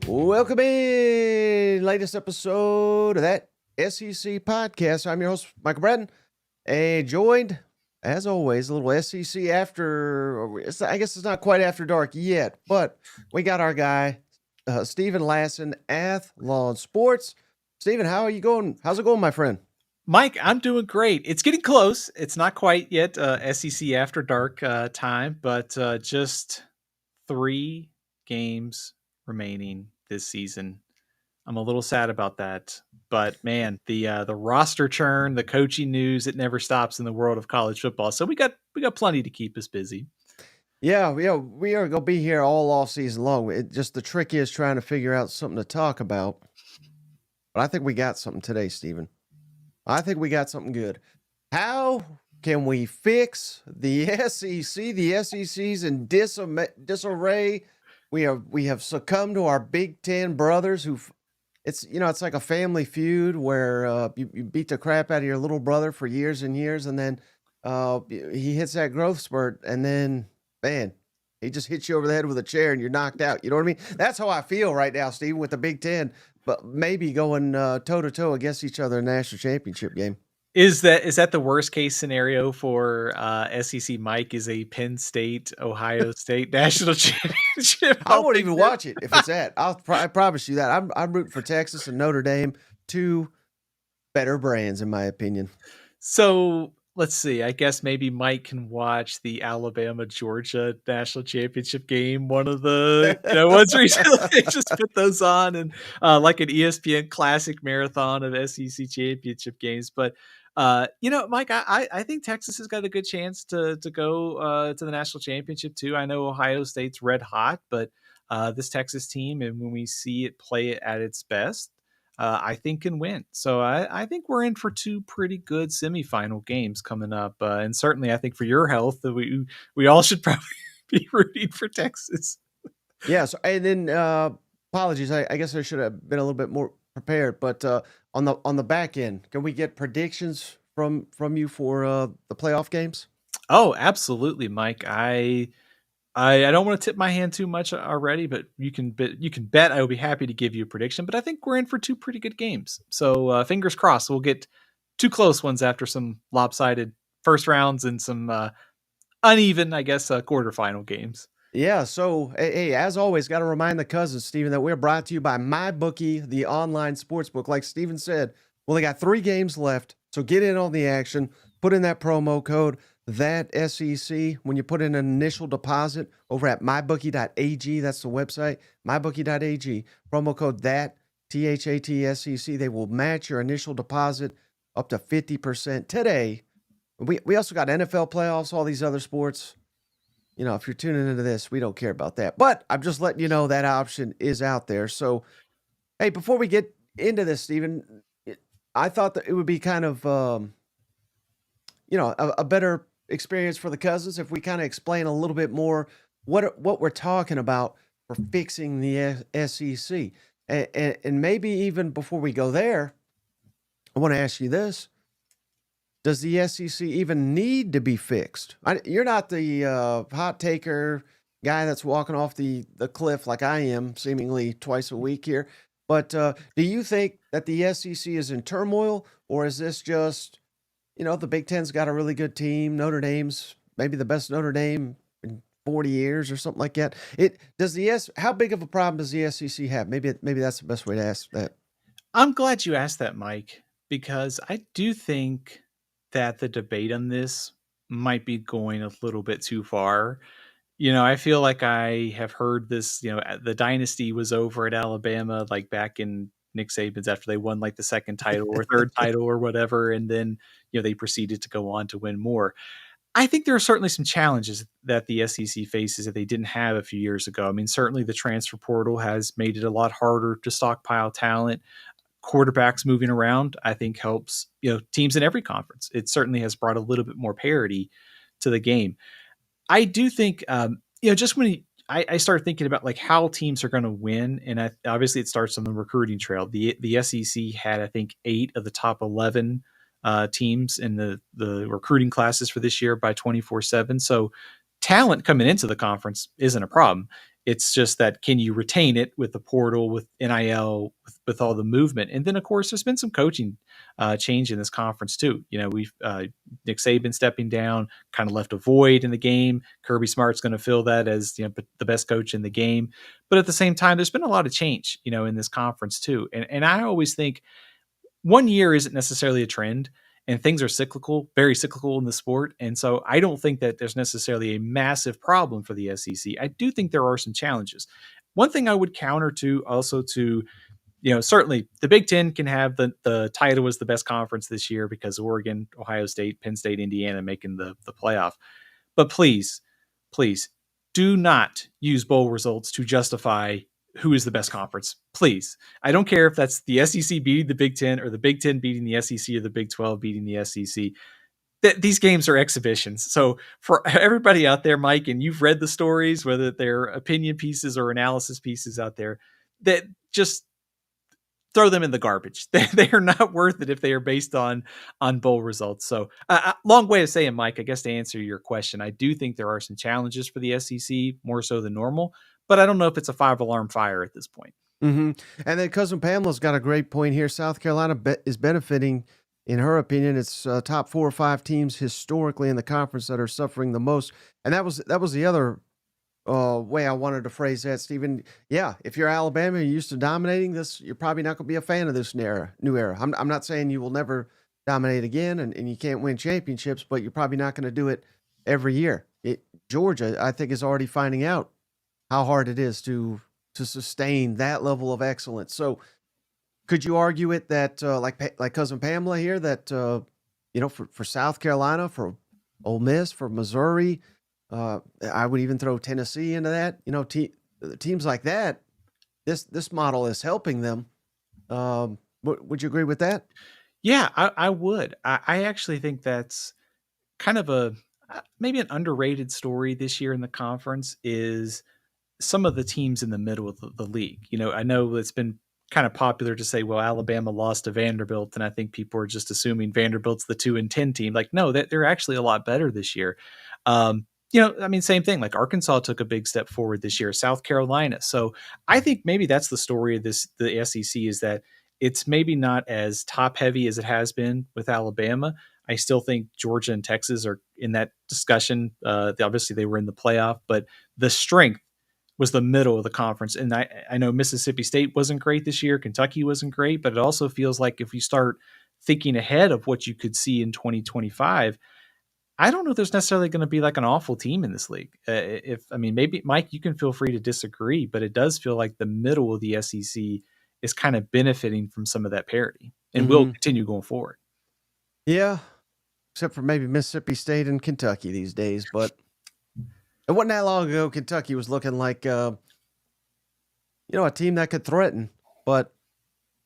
Welcome in, latest episode of that SEC podcast. I'm your host, Michael Bratton, and joined, as always, a little SEC after, I guess it's not quite after dark yet, but we got our guy, Steven Lassan, Athlon Sports. Steven, how are you going? How's it going, my friend? Mike, I'm doing great. It's getting close. It's not quite yet SEC after dark time, but just 3 games remaining this season. I'm a little sad about that, but man, the roster churn, the coaching news, it never stops in the world of college football. So we got plenty to keep us busy. Yeah, we are gonna be here all off season long. Just the trick is trying to figure out something to talk about. But I think we got something today, Steven. I think we got something good. How can we fix the SEC? The SEC's in disarray. We have succumbed to our Big Ten brothers it's like a family feud where you beat the crap out of your little brother for years and years, and then he hits that growth spurt, and then man, he just hits you over the head with a chair and you're knocked out. You know what I mean? That's how I feel right now, Steve, with the Big Ten, but maybe going toe to toe against each other in the national championship game. Is that the worst case scenario for SEC Mike? Is a Penn State Ohio State national championship? I won't even watch it if it's that. I promise you that. I'm rooting for Texas and Notre Dame, two better brands in my opinion. So let's see. I guess maybe Mike can watch the Alabama Georgia national championship game. One of the ones recently they just put those on and like an ESPN classic marathon of SEC championship games. But Mike, I think Texas has got a good chance to go to the national championship too. I know Ohio State's red hot, but this Texas team, and when we see it play it at its best, I think can win. So I think we're in for 2 pretty good semifinal games coming up, and certainly I think for your health, we all should probably be rooting for Texas. Yeah. So and then apologies. I guess I should have been a little bit more prepared, but on the back end, can we get predictions from you for the playoff games? Oh, absolutely, Mike. I don't want to tip my hand too much already, but you can bet I will be happy to give you a prediction. But I think we're in for 2 pretty good games. So fingers crossed, we'll get 2 close ones after some lopsided first rounds and some uneven, I guess, quarterfinal games. Yeah, so hey, as always, got to remind the cousins, Steven, that we're brought to you by MyBookie, the online sportsbook. Like Steven said, well, they got 3 games left, so get in on the action. Put in that promo code, that SEC, when you put in an initial deposit over at mybookie.ag. That's the website, mybookie.ag. Promo code that, THATSEC. They will match your initial deposit up to 50% today. We also got NFL playoffs, all these other sports. If you're tuning into this, we don't care about that. But I'm just letting you know that option is out there. So, hey, before we get into this, Steven, I thought that it would be kind of, a better experience for the cousins if we kind of explain a little bit more what we're talking about for fixing the SEC. And maybe even before we go there, I want to ask you this. Does the SEC even need to be fixed? You're not the hot taker guy that's walking off the cliff like I am seemingly twice a week here. But do you think that the SEC is in turmoil, or is this just, the Big Ten's got a really good team. Notre Dame's maybe the best Notre Dame in 40 years or something like that. How big of a problem does the SEC have? Maybe that's the best way to ask that. I'm glad you asked that, Mike, because I do think that the debate on this might be going a little bit too far. I feel like I have heard this, the dynasty was over at Alabama, like back in Nick Saban's after they won like the second title or third title or whatever. And then, they proceeded to go on to win more. I think there are certainly some challenges that the SEC faces that they didn't have a few years ago. I mean, certainly the transfer portal has made it a lot harder to stockpile talent. Quarterbacks moving around, I think, helps teams in every conference. It certainly has brought a little bit more parity to the game. I do think just when I started thinking about like how teams are going to win, and obviously it starts on the recruiting trail. The SEC had, I think, 8 of the top 11 teams in the recruiting classes for this year by 24/7. So talent coming into the conference isn't a problem. It's just that, can you retain it with the portal, with NIL, with all the movement? And then, of course, there's been some coaching change in this conference too. We've Nick Saban stepping down, kind of left a void in the game. Kirby Smart's going to fill that as the best coach in the game. But at the same time, there's been a lot of change, in this conference too. And I always think 1 year isn't necessarily a trend, and things are cyclical, very cyclical in the sport. And so I don't think that there's necessarily a massive problem for the SEC. I do think there are some challenges. One thing I would counter to also to, certainly the Big Ten can have the title as the best conference this year because Oregon, Ohio State, Penn State, Indiana making the playoff. But please do not use bowl results to justify who is the best conference. Please. I don't care if that's the SEC beating the Big Ten or the Big Ten beating the SEC or the Big 12 beating the SEC. These games are exhibitions. So for everybody out there, Mike, and you've read the stories, whether they're opinion pieces or analysis pieces out there, that just throw them in the garbage. They are not worth it if they are based on bowl results. So long way of saying, Mike, I guess to answer your question, I do think there are some challenges for the SEC, more so than normal, but I don't know if it's a 5-alarm fire at this point. Mm-hmm. And then Cousin Pamela's got a great point here. South Carolina is benefiting, in her opinion. It's top 4 or 5 teams historically in the conference that are suffering the most. And that was the other way I wanted to phrase that, Stephen. Yeah, if you're Alabama, you're used to dominating this, you're probably not going to be a fan of this new era. I'm not saying you will never dominate again and you can't win championships, but you're probably not going to do it every year. Georgia, I think, is already finding out how hard it is to sustain that level of excellence. So could you argue it that like Cousin Pamela here, that for South Carolina, for Ole Miss, for Missouri, I would even throw Tennessee into that. Teams like that, this model is helping them. Would you agree with that? Yeah, I would. I actually think that's kind of maybe an underrated story this year in the conference is some of the teams in the middle of the league. I know it's been kind of popular to say, well, Alabama lost to Vanderbilt, and I think people are just assuming Vanderbilt's the 2-10 team. Like, no, they're actually a lot better this year. Same thing. Like Arkansas took a big step forward this year, South Carolina. So I think maybe that's the story of the SEC, is that it's maybe not as top heavy as it has been with Alabama. I still think Georgia and Texas are in that discussion. Obviously they were in the playoff, but the strength was the middle of the conference. And I know Mississippi State wasn't great this year. Kentucky wasn't great, but it also feels like if you start thinking ahead of what you could see in 2025, I don't know if there's necessarily going to be like an awful team in this league. Maybe Mike, you can feel free to disagree, but it does feel like the middle of the SEC is kind of benefiting from some of that parity and will continue going forward. Yeah. Except for maybe Mississippi State and Kentucky these days, but it wasn't that long ago. Kentucky was looking like, a team that could threaten, but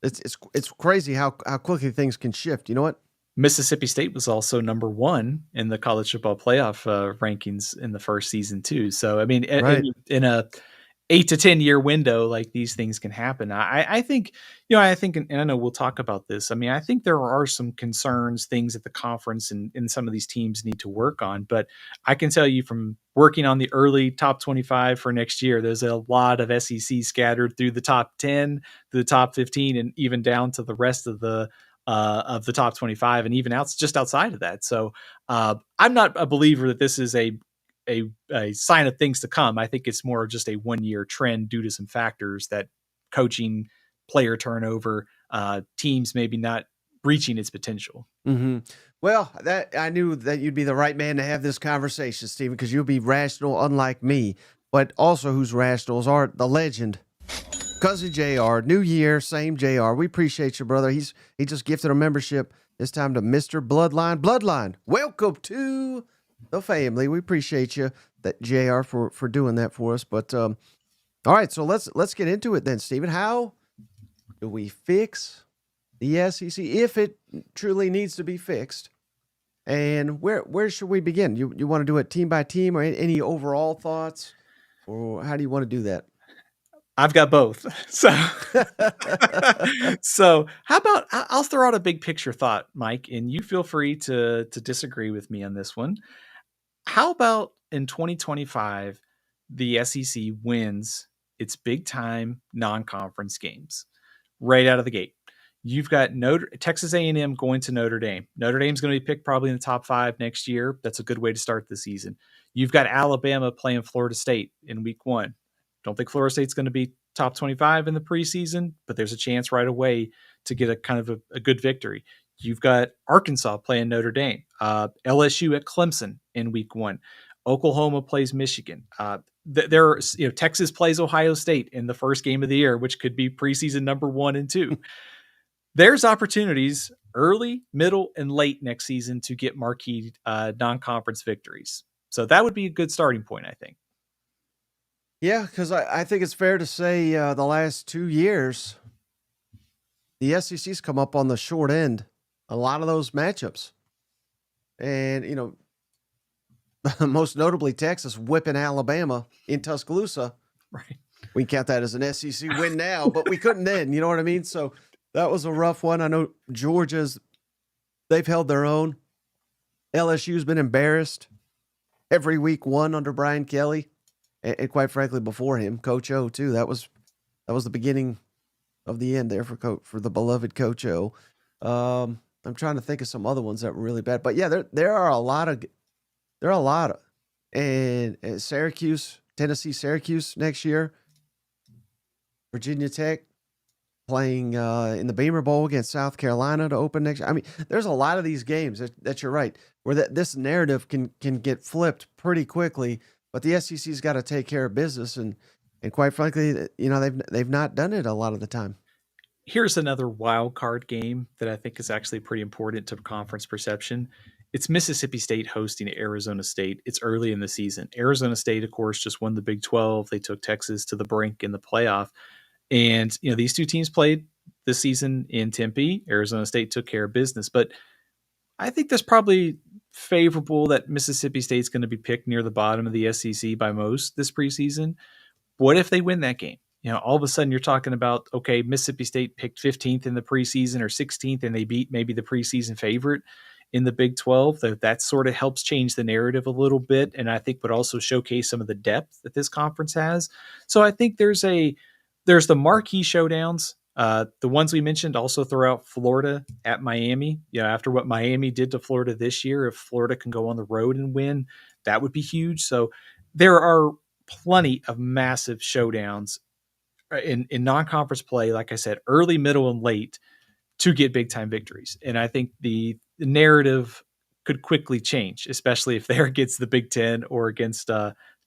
it's crazy how quickly things can shift. You know what? Mississippi State was also number 1 in the college football playoff rankings in the first season too. So, right. in a 8 to 10 year window, like these things can happen. I think, and I know we'll talk about this. I think there are some concerns, things that the conference and some of these teams need to work on, but I can tell you from working on the early top 25 for next year, there's a lot of SEC scattered through the top 10, through the top 15, and even down to the rest of the top 25 and even just outside of that. So I'm not a believer that this is a sign of things to come. I think it's more just a 1-year trend due to some factors, that coaching, player turnover, teams maybe not reaching its potential. Mm-hmm. Well, I knew that you'd be the right man to have this conversation, Stephen, because you'll be rational, unlike me. But also, who's rational is the legend, Cousin JR. New year, same JR. We appreciate you, brother. He just gifted a membership this time to Mr. Bloodline. Welcome to the family. We appreciate you, that JR, for doing that for us. But all right, so let's get into it then, Stephen. How do we fix the SEC if it truly needs to be fixed? And where should we begin? You want to do it team by team, or any overall thoughts, or how do you want to do that? I've got both. So how about I'll throw out a big picture thought, Mike, and you feel free to disagree with me on this one. How about in 2025, the SEC wins its big time non-conference games right out of the gate. You've got Texas A&M going to Notre Dame. Notre Dame's going to be picked probably in the top 5 next year. That's a good way to start the season. You've got Alabama playing Florida State in week 1. Don't think Florida State's going to be top 25 in the preseason, but there's a chance right away to get a kind of a good victory. You've got Arkansas playing Notre Dame, LSU at Clemson in week 1. Oklahoma plays Michigan. Texas plays Ohio State in the first game of the year, which could be preseason number 1 and 2. There's opportunities early, middle, and late next season to get marquee non-conference victories. So that would be a good starting point, I think. Yeah, because I think it's fair to say the last 2 years, the SEC's come up on the short end. A lot of those matchups. And, most notably Texas whipping Alabama in Tuscaloosa. Right. We count that as an SEC win now, but we couldn't then. You know what I mean? So that was a rough one. I know they've held their own. LSU's been embarrassed every week 1 under Brian Kelly. And quite frankly, before him, Coach O too. That was the beginning of the end there for the beloved Coach O. I'm trying to think of some other ones that were really bad, but yeah, there are a lot of, and Syracuse, Tennessee, Syracuse next year, Virginia Tech playing in the Beamer Bowl against South Carolina to open next year. I mean, there's a lot of these games that you're right where this narrative can get flipped pretty quickly. But the SEC's got to take care of business, and quite frankly, they've not done it a lot of the time. Here's another wild card game that I think is actually pretty important to conference perception. It's Mississippi State hosting Arizona State. It's early in the season. Arizona State, of course, just won the Big 12. They took Texas to the brink in the playoff. And, these two teams played this season in Tempe. Arizona State took care of business. But I think there's probably favorable that Mississippi State's going to be picked near the bottom of the SEC by most this preseason. What if they win that game? All of a sudden you're talking about, okay, Mississippi State picked 15th in the preseason or 16th, and they beat maybe the preseason favorite in the Big 12. That sort of helps change the narrative a little bit, and I think would also showcase some of the depth that this conference has. So I think there's the marquee showdowns. The ones we mentioned also throw out Florida at Miami. After what Miami did to Florida this year, if Florida can go on the road and win, that would be huge. So there are plenty of massive showdowns in non-conference play, like I said, early, middle, and late to get big-time victories. And I think the narrative could quickly change, especially if they're against the Big Ten or against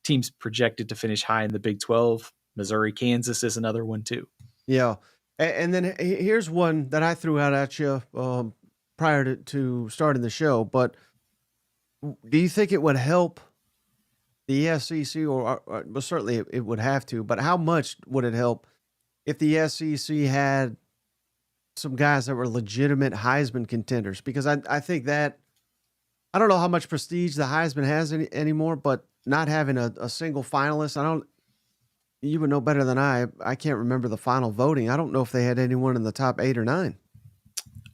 teams projected to finish high in the Big 12. Missouri, Kansas is another one too. Yeah. And then here's one that I threw out at you prior to starting the show. But do you think it would help the SEC, or well, certainly it would have to, but how much would it help if the SEC had some guys that were legitimate Heisman contenders? Because I think that, I don't know how much prestige the Heisman has anymore, but not having a single finalist, you would know better than I can't remember the final voting. I don't know if they had anyone in the top 8 or 9.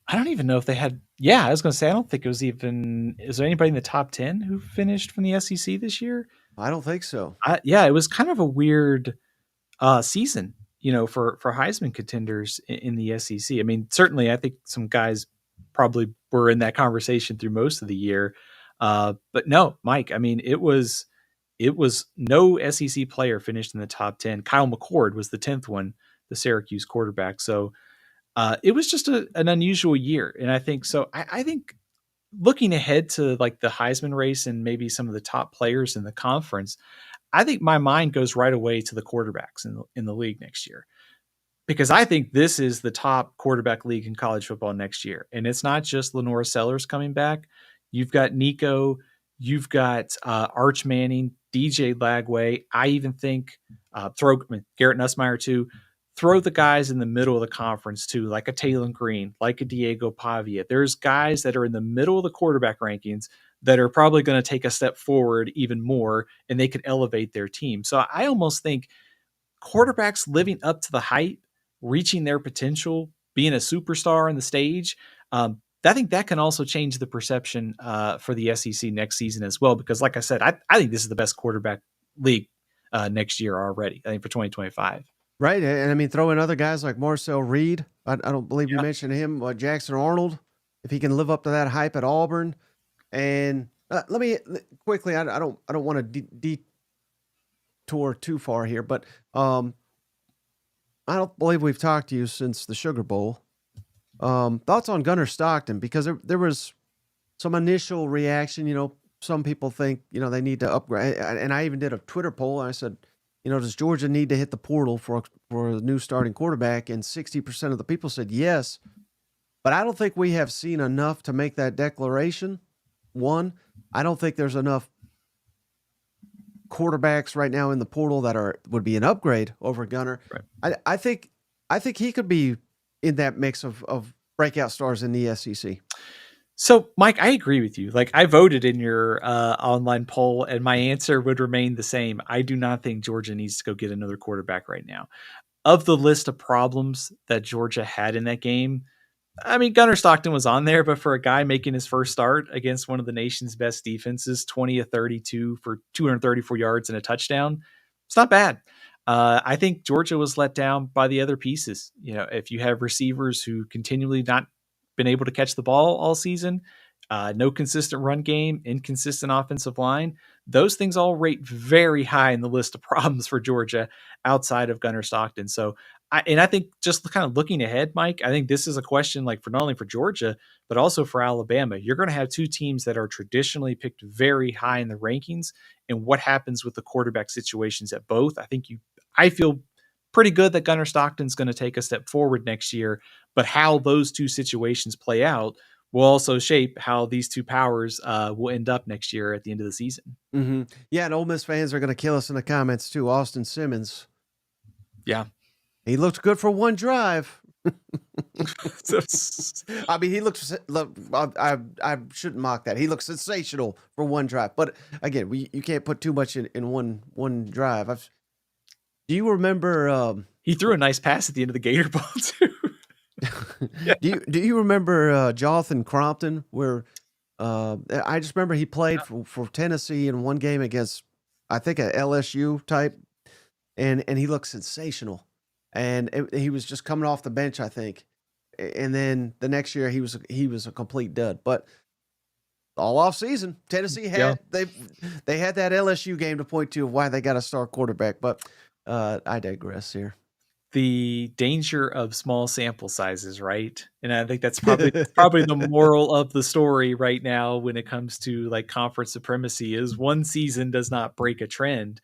I don't even know if they had. Yeah, I was going to say, I don't think it was even. Is there anybody in the top 10 who finished from the SEC this year? I don't think so. It was kind of a weird season, for Heisman contenders in the SEC. I mean, certainly I think some guys probably were in that conversation through most of the year. But no, Mike, I mean, it was no SEC player finished in the top 10. Kyle McCord was the 10th one, the Syracuse quarterback. So it was just an unusual year. And I think so. I think looking ahead to like the Heisman race and maybe some of the top players in the conference, I think my mind goes right away to the quarterbacks in the league next year, because I think this is the top quarterback league in college football next year. And it's not just Lenore Sellers coming back. You've got Nico, you've got Arch Manning, DJ Lagway. I even think Garrett Nussmeier too. Throw the guys in the middle of the conference too, like a Taylor Green, like a Diego Pavia. There's guys that are in the middle of the quarterback rankings that are probably going to take a step forward even more, and they could elevate their team. So I almost think quarterbacks living up to the hype, reaching their potential, being a superstar on the stage, I think that can also change the perception for the SEC next season as well. Because like I said, I think this is the best quarterback league next year already, I think, for 2025. Right. And I mean, throw in other guys like Marcel Reed. I don't believe you Yeah. mentioned him. Jackson Arnold, if he can live up to that hype at Auburn. And let me quickly, I don't want to detour too far here, but I don't believe we've talked to you since the Sugar Bowl. Thoughts on Gunnar Stockton, because there was some initial reaction. Some people think they need to upgrade, and I even did a Twitter poll. And I said, does Georgia need to hit the portal for a new starting quarterback? And 60% of the people said yes, but I don't think we have seen enough to make that declaration. One, I don't think there's enough quarterbacks right now in the portal that would be an upgrade over Gunnar. Right. I think he could be in that mix of breakout stars in the SEC. So, Mike, I agree with you. Like, I voted in your online poll, and my answer would remain the same. I do not think Georgia needs to go get another quarterback right now. Of the list of problems that Georgia had in that game, I mean, Gunnar Stockton was on there, but for a guy making his first start against one of the nation's best defenses, 20 of 32 for 234 yards and a touchdown, it's not bad. I think Georgia was let down by the other pieces. If you have receivers who continually not been able to catch the ball all season, no consistent run game, inconsistent offensive line, those things all rate very high in the list of problems for Georgia outside of Gunnar Stockton. So, I think just kind of looking ahead, Mike, I think this is a question like for not only for Georgia, but also for Alabama. You're going to have two teams that are traditionally picked very high in the rankings, and what happens with the quarterback situations at both. I feel pretty good that Gunnar Stockton's going to take a step forward next year, but how those two situations play out will also shape how these two powers will end up next year at the end of the season. Mm-hmm. Yeah, and Ole Miss fans are going to kill us in the comments too. Austin Simmons. Yeah. He looked good for one drive. I mean, he looks. I shouldn't mock that. He looks sensational for one drive. But again, you can't put too much in one drive. Do you remember? He threw a nice pass at the end of the Gator Bowl too. Yeah. Do you remember Jonathan Crompton? Where I just remember he played for Tennessee in one game against, I think, a LSU type, and he looked sensational. And he was just coming off the bench, I think. And then the next year he was a complete dud. But all off season, Tennessee had they had that LSU game to point to of why they got a star quarterback. But I digress here. The danger of small sample sizes, right? And I think that's probably the moral of the story right now when it comes to like conference supremacy is one season does not break a trend.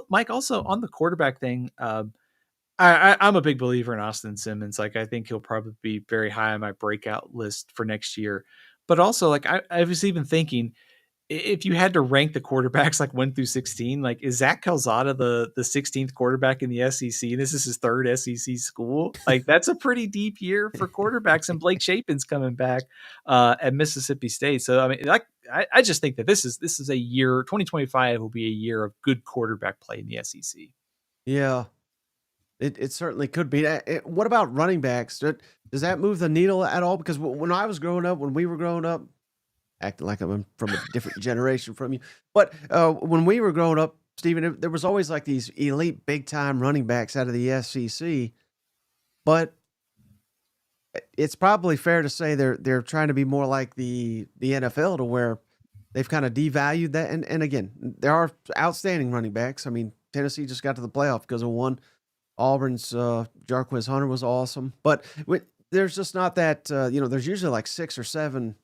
Mike, also on the quarterback thing, I'm a big believer in Austin Simmons. Like, I think he'll probably be very high on my breakout list for next year. But also, like, I was even thinking, if you had to rank the quarterbacks like 1 through 16, like, is Zach Calzada the 16th quarterback in the SEC? This is his third SEC school. Like, that's a pretty deep year for quarterbacks, and Blake Shapen's coming back at Mississippi State. So, I mean, like, I just think that this is a year. 2025 will be a year of good quarterback play in the SEC. Yeah. It certainly could be. What about running backs? Does that move the needle at all? Because when we were growing up, acting like I'm from a different generation from you, but when we were growing up, Steven, there was always like these elite big time running backs out of the SEC. But it's probably fair to say they're trying to be more like the NFL, to where they've kind of devalued that. And again, there are outstanding running backs. I mean, Tennessee just got to the playoff because of one. Auburn's Jarquez Hunter was awesome, but there's just not that. There's usually like 6 or 7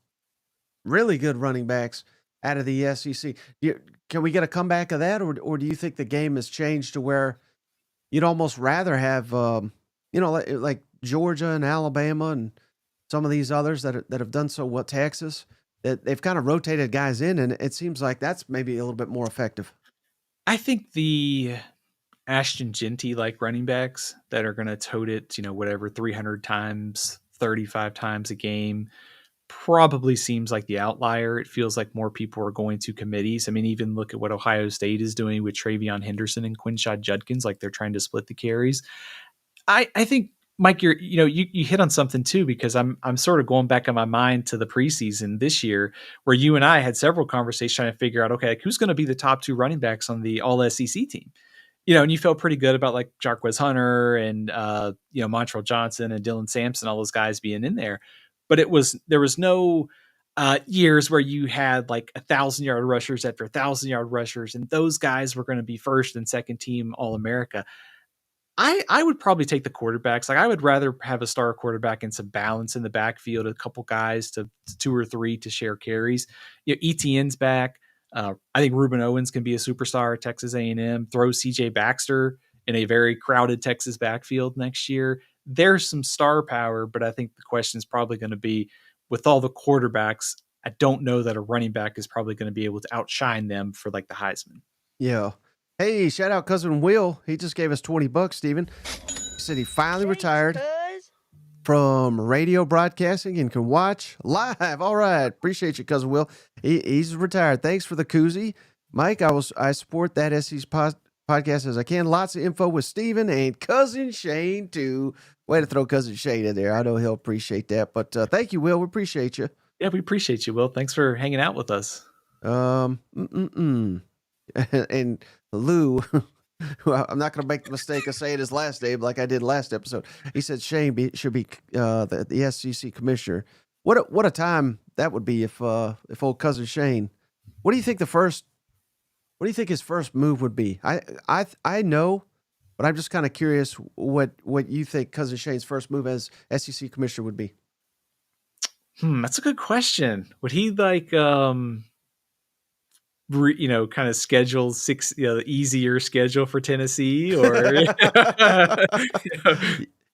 really good running backs out of the SEC. Can we get a comeback of that, or do you think the game has changed to where you'd almost rather have, like Georgia and Alabama and some of these others that have done so well, Texas, that they've kind of rotated guys in, and it seems like that's maybe a little bit more effective. I think the Ashton Genty like running backs that are going to tote it, 300 times, 35 times a game probably seems like the outlier. It feels like more people are going to committees. I mean, even look at what Ohio State is doing with Travion Henderson and Quinshad Judkins, like they're trying to split the carries. I think Mike, you hit on something too, because I'm sort of going back in my mind to the preseason this year, where you and I had several conversations trying to figure out, okay, like, who's going to be the top 2 running backs on the All SEC team. And you felt pretty good about like Jarquez Hunter and Montrell Johnson and Dylan Sampson, all those guys being in there. But there was no years where you had like 1,000-yard rushers after 1,000-yard rushers, and those guys were going to be first and second team All America. I would probably take the quarterbacks. Like, I would rather have a star quarterback and some balance in the backfield, a couple guys to 2 or 3 to share carries. ETN's back. I think Ruben Owens can be a superstar at Texas A&M. Throw CJ Baxter in a very crowded Texas backfield next year. There's some star power, but I think the question is probably going to be, with all the quarterbacks, I don't know that a running back is probably going to be able to outshine them for like the Heisman. Yeah. Hey, shout out cousin Will. He just gave us $20, Steven. He said he finally retired from radio broadcasting and can watch live. All right. Appreciate you, cousin Will. He's retired. Thanks for the koozie. Mike, I support that SEC podcast as I can. Lots of info with Steven and cousin Shane too. Way to throw cousin Shane in there. I know he'll appreciate that. But thank you, Will. We appreciate you. Yeah, we appreciate you, Will. Thanks for hanging out with us. And Lou, I'm not going to make the mistake of saying his last name like I did last episode. He said Shane should be the SEC commissioner. What a time that would be if old cousin Shane. What do you think his first move would be? I know, but I'm just kind of curious what you think cousin Shane's first move as SEC commissioner would be. That's a good question. Would he like kind of schedule the easier schedule for Tennessee, or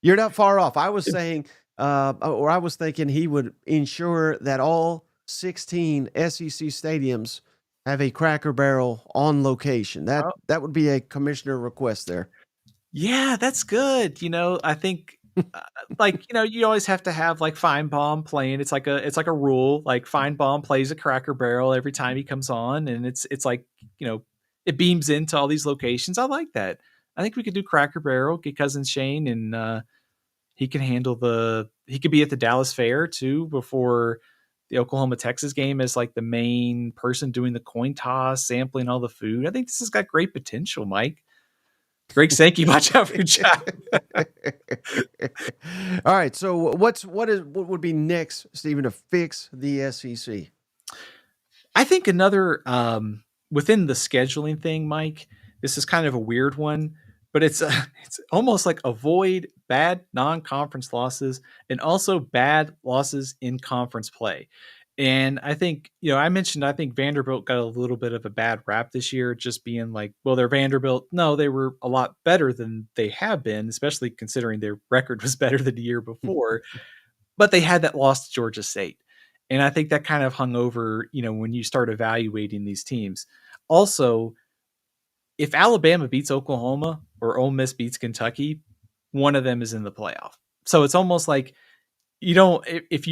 You're not far off. I was saying, or I was thinking he would ensure that all 16 SEC stadiums have a Cracker Barrel on location. That would be a commissioner request there. Yeah, that's good. I think you always have to have like Feinbaum playing. It's like a rule. Like Feinbaum plays a Cracker Barrel every time he comes on, and it's like, it beams into all these locations. I like that. I think we could do Cracker Barrel, get cousin Shane, and he can he could be at the Dallas Fair too before the Oklahoma Texas game as like the main person doing the coin toss, sampling all the food. I think this has got great potential, Mike. Greg Sankey, watch out for your job. All right. So what would be next, Stephen, to fix the SEC? I think another within the scheduling thing, Mike, this is kind of a weird one, but it's almost like avoid bad non-conference losses and also bad losses in conference play. And I think, I mentioned, I think Vanderbilt got a little bit of a bad rap this year, just being like, well, they're Vanderbilt. No, they were a lot better than they have been, especially considering their record was better than the year before. But they had that loss to Georgia State. And I think that kind of hung over, when you start evaluating these teams. Also, if Alabama beats Oklahoma or Ole Miss beats Kentucky, one of them is in the playoff. So it's almost like if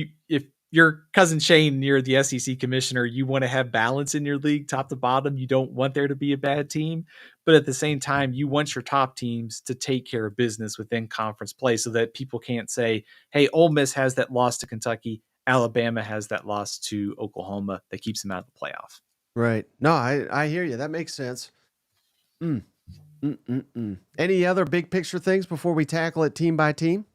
your cousin Shane, you're the SEC commissioner, you want to have balance in your league, top to bottom. You don't want there to be a bad team, but at the same time, you want your top teams to take care of business within conference play so that people can't say, hey, Ole Miss has that loss to Kentucky, Alabama has that loss to Oklahoma that keeps them out of the playoff. Right. No, I hear you. That makes sense. Any other big picture things before we tackle it team by team?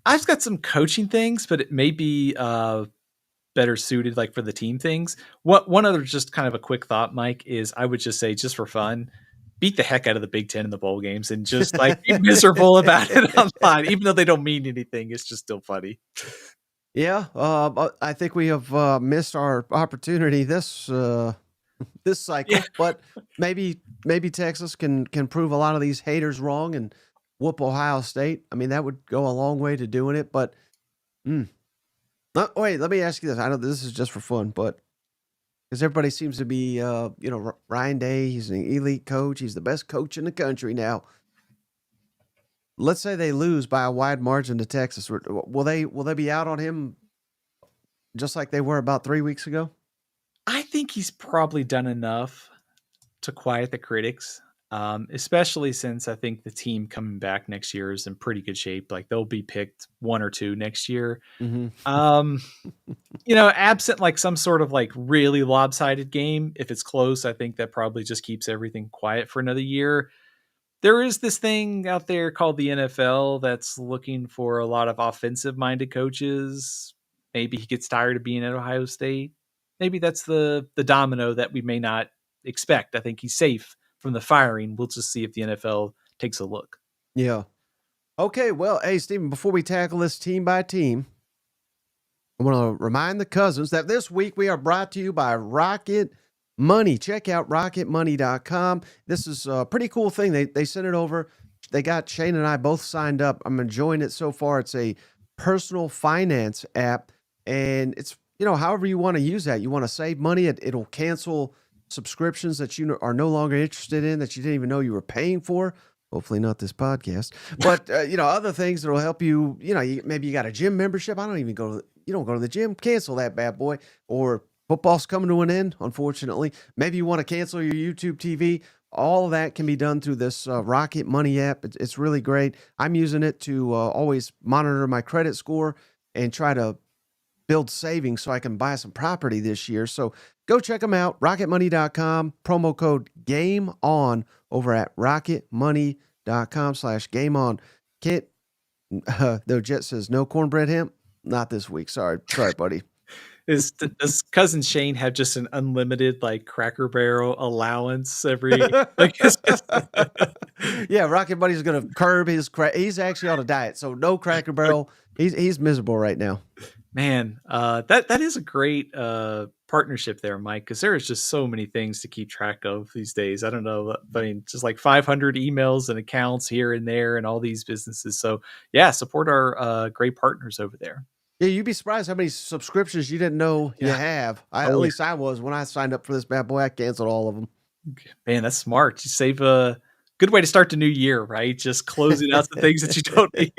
I've got some coaching things, but it may be better suited like for the team things. One other just kind of a quick thought, Mike, is I would just say, just for fun, beat the heck out of the Big Ten in the bowl games and just like be miserable about it online, even though they don't mean anything. It's just still funny. Yeah, I think we have missed our opportunity this cycle, but maybe Texas can prove a lot of these haters wrong and whoop Ohio State. I mean, that would go a long way to doing it, but wait, let me ask you this. I know this is just for fun, but because everybody seems to be, Ryan Day, he's an elite coach. He's the best coach in the country now. Let's say they lose by a wide margin to Texas. Will they be out on him just like they were about 3 weeks ago? I think he's probably done enough to quiet the critics. especially since I think the team coming back next year is in pretty good shape. Like they'll be picked 1 or 2 next year. Mm-hmm. Um, absent like some sort of like really lopsided game, if it's close, I think that probably just keeps everything quiet for another year. There is this thing out there called the NFL that's looking for a lot of offensive minded coaches. Maybe he gets tired of being at Ohio State. Maybe that's the domino that we may not expect. I think he's safe from the firing. We'll just see if the NFL takes a look. Yeah. Okay. Well, hey, Stephen, before we tackle this team by team, I want to remind the cousins that this week we are brought to you by Rocket Money. Check out rocketmoney.com. This is a pretty cool thing. They sent it over. They got Shane and I both signed up. I'm enjoying it so far. It's a personal finance app, and it's, however you want to use that. You want to save money, it'll cancel subscriptions that you are no longer interested in, that you didn't even know you were paying for. Hopefully not this podcast, but other things that'll help you. Maybe you got a gym membership. You don't go to the gym. Cancel that bad boy. Or football's coming to an end, unfortunately. Maybe you want to cancel your YouTube TV. All of that can be done through this Rocket Money app. It's really great. I'm using it to always monitor my credit score and try to build savings so I can buy some property this year. So go check them out. rocketmoney.com, promo code GAMEON over at rocketmoney.com/GameOn. Kit, though Jet says no cornbread hemp. Not this week. Sorry, buddy. Does cousin Shane have just an unlimited like Cracker Barrel allowance every like? Yeah, Rocket Buddy's gonna curb his he's actually on a diet, so no Cracker Barrel. He's miserable right now. Man, that is a great partnership there, Mike, because there is just so many things to keep track of these days. I don't know. I mean, just like 500 emails and accounts here and there and all these businesses. So yeah, support our great partners over there. Yeah, you'd be surprised how many subscriptions you didn't know you have. At least I was. When I signed up for this bad boy, I canceled all of them. Man, that's smart. You save a good way to start the new year, right? Just closing out the things that you don't need.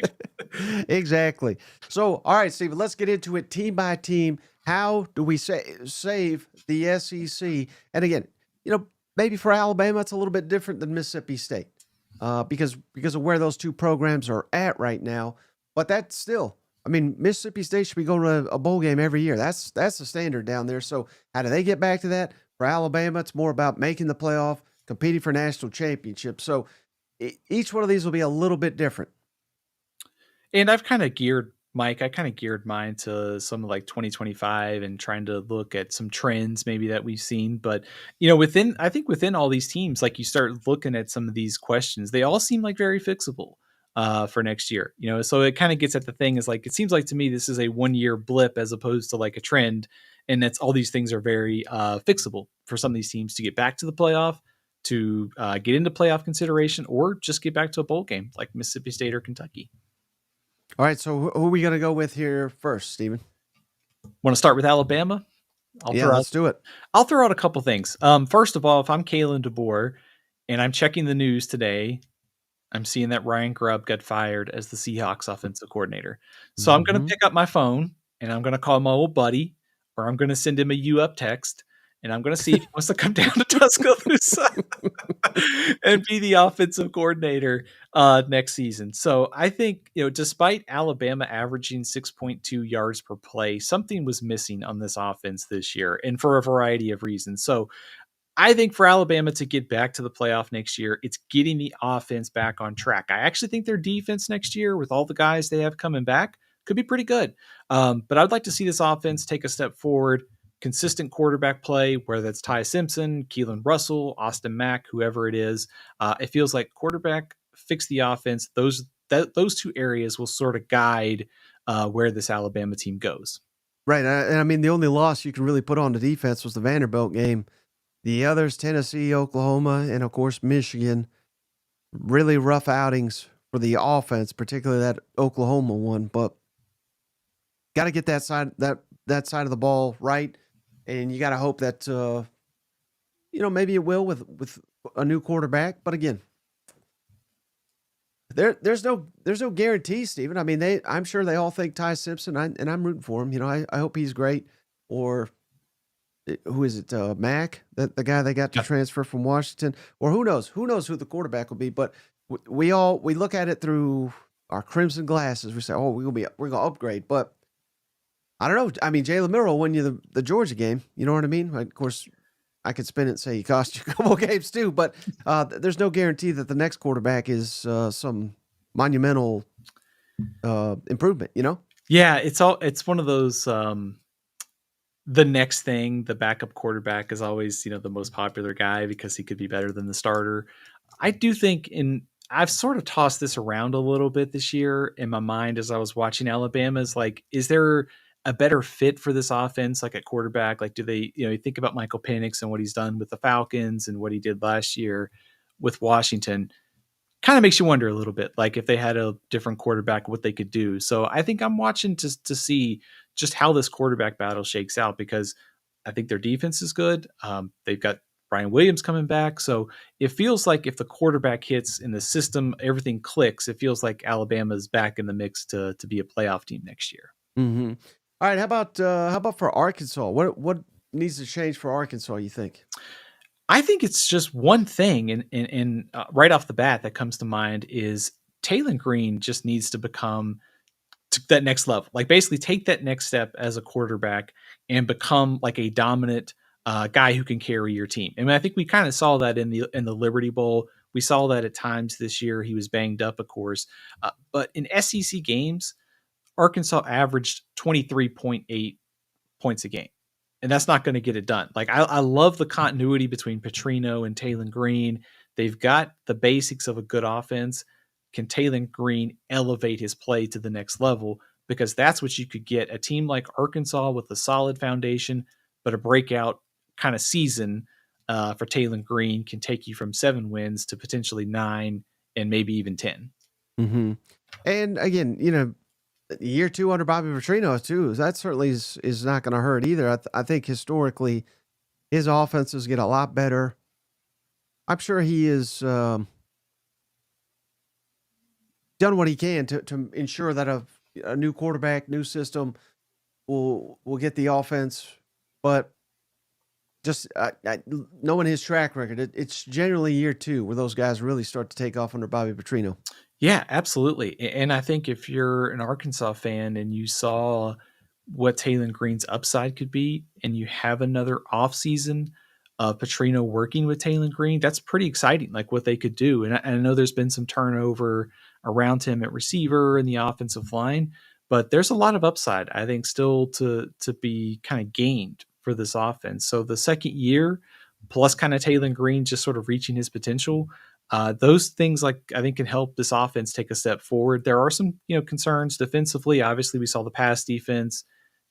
Exactly. So, all right, Steven, let's get into it team by team. How do we save the SEC? And again, maybe for Alabama, it's a little bit different than Mississippi State because of where those two programs are at right now. But that's still, Mississippi State should be going to a bowl game every year. That's the standard down there. So how do they get back to that? For Alabama, it's more about making the playoff, competing for national championships. So each one of these will be a little bit different. And I've kind of geared mine to some like 2025 and trying to look at some trends maybe that we've seen. But, within all these teams, like you start looking at some of these questions, they all seem like very fixable for next year. So it kind of gets at the thing is like, it seems like to me, this is a 1-year blip as opposed to like a trend. And that's all these things are very fixable for some of these teams to get back to the playoff, to get into playoff consideration, or just get back to a bowl game like Mississippi State or Kentucky. All right, so who are we going to go with here first, Steven? Want to start with Alabama? Let's do it. I'll throw out a couple things. First of all, if I'm Kalen DeBoer and I'm checking the news today, I'm seeing that Ryan Grubb got fired as the Seahawks offensive coordinator. So I'm going to pick up my phone and I'm going to call my old buddy, or I'm going to send him a "you up" text, and I'm going to see if he wants to come down to Tuscaloosa and be the offensive coordinator next season. So I think, despite Alabama averaging 6.2 yards per play, something was missing on this offense this year, and for a variety of reasons. So I think for Alabama to get back to the playoff next year, it's getting the offense back on track. I actually think their defense next year, with all the guys they have coming back, could be pretty good. But I'd like to see this offense take a step forward. Consistent quarterback play, whether that's Ty Simpson, Keelan Russell, Austin Mack, whoever it is. It feels like quarterback, fix the offense. Those two areas will sort of guide where this Alabama team goes. Right. And the only loss you can really put on the defense was the Vanderbilt game. The others, Tennessee, Oklahoma, and of course, Michigan, really rough outings for the offense, particularly that Oklahoma one, but got to get that side of the ball right. And you got to hope that, maybe it will with a new quarterback. But again, there's no guarantee, Stephen. I'm sure they all think Ty Simpson, and I'm rooting for him. I hope he's great. Or who is it? Mack, the guy they got to transfer from Washington, or who knows? Who knows who the quarterback will be? But we look at it through our crimson glasses. We say, oh, we're gonna upgrade. But I don't know. I mean, Jalen Milroe will win you the Georgia game. You know what I mean? Of course, I could spin it and say he cost you a couple games too. But there's no guarantee that the next quarterback is some monumental improvement. You know? Yeah, it's one of those. The next thing, the backup quarterback is always, the most popular guy because he could be better than the starter. I do think I've sort of tossed this around a little bit this year in my mind as I was watching Alabama. Is like, is there a better fit for this offense, like at quarterback? Like, do they, you think about Michael Penix and what he's done with the Falcons and what he did last year with Washington. Kind of makes you wonder a little bit, like if they had a different quarterback, what they could do. So I think I'm watching to see just how this quarterback battle shakes out, because I think their defense is good. They've got Brian Williams coming back. So it feels like if the quarterback hits in the system, everything clicks. It feels like Alabama's back in the mix to be a playoff team next year. Mm-hmm. All right. How about for Arkansas? What needs to change for Arkansas, you think? I think it's just one thing, and right off the bat that comes to mind is Taylor Green just needs to become that next level. Like basically take that next step as a quarterback and become like a dominant guy who can carry your team. I mean, I think we kind of saw that in the Liberty Bowl. We saw that at times this year. He was banged up, of course, but in SEC games, Arkansas averaged 23.8 points a game. And that's not going to get it done. Like I love the continuity between Petrino and Taylor Green. They've got the basics of a good offense. Can Taylor Green elevate his play to the next level? Because that's what you could get. A team like Arkansas with a solid foundation, but a breakout kind of season for Taylor Green can take you from 7 wins to potentially 9 and maybe even 10. Mm-hmm. And again, year 2 under Bobby Petrino too. That certainly is not going to hurt either. I think historically, his offenses get a lot better. I'm sure he is done what he can to ensure that a new quarterback, new system will get the offense. But just knowing his track record, it's generally year 2 where those guys really start to take off under Bobby Petrino. Yeah, absolutely. And I think if you're an Arkansas fan and you saw what Taylor Green's upside could be, and you have another offseason of Petrino working with Taylor Green, that's pretty exciting, like what they could do. And I know there's been some turnover around him at receiver and the offensive line, but there's a lot of upside, I think, still to be kind of gained for this offense. So the second year, plus kind of Taylor Green just sort of reaching his potential, those things I think can help this offense take a step forward. There are some concerns defensively. Obviously, we saw the pass defense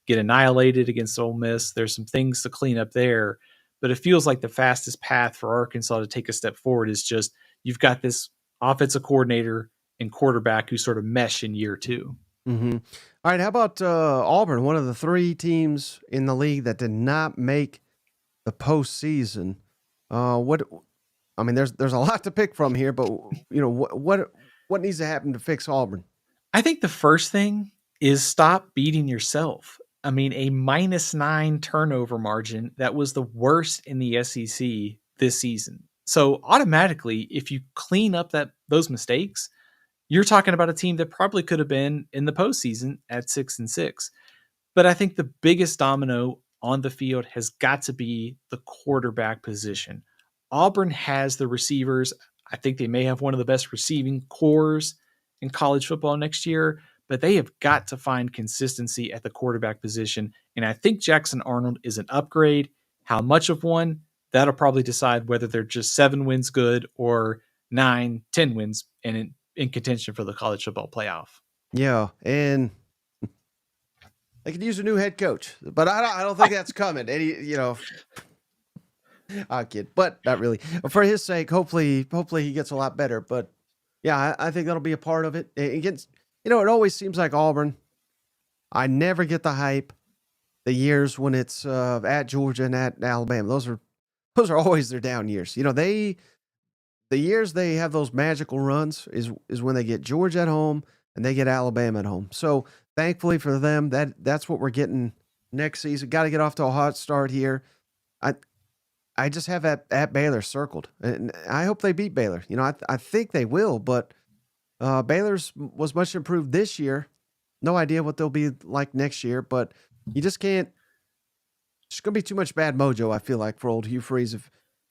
get annihilated against Ole Miss. There's some things to clean up there, but it feels like the fastest path for Arkansas to take a step forward is just you've got this offensive coordinator and quarterback who sort of mesh in year 2. Mm-hmm. All right, how about Auburn, one of the 3 teams in the league that did not make the postseason? There's a lot to pick from here, but what needs to happen to fix Auburn? I think the first thing is stop beating yourself. I mean, a -9 turnover margin, that was the worst in the SEC this season. So automatically, if you clean up those mistakes, you're talking about a team that probably could have been in the postseason at 6-6. But I think the biggest domino on the field has got to be the quarterback position. Auburn has the receivers. I think they may have one of the best receiving cores in college football next year, but they have got to find consistency at the quarterback position. And I think Jackson Arnold is an upgrade. How much of one? That'll probably decide whether they're just 7 wins good or 9, 10 wins and in contention for the college football playoff. Yeah, and they could use a new head coach, but I don't think that's coming. And I kid, but not really. For his sake, hopefully he gets a lot better. But yeah, I think that'll be a part of it. It always seems like Auburn. I never get the hype. The years when it's at Georgia and at Alabama, those are always their down years. The years they have those magical runs is when they get Georgia at home and they get Alabama at home. So thankfully for them, that's what we're getting next season. Got to get off to a hot start here. I I just have at Baylor circled, and I hope they beat Baylor. I think they will, but Baylor's was much improved this year. No idea what they'll be like next year, but you just can't. There's going to be too much bad mojo, I feel like, for old Hugh Freeze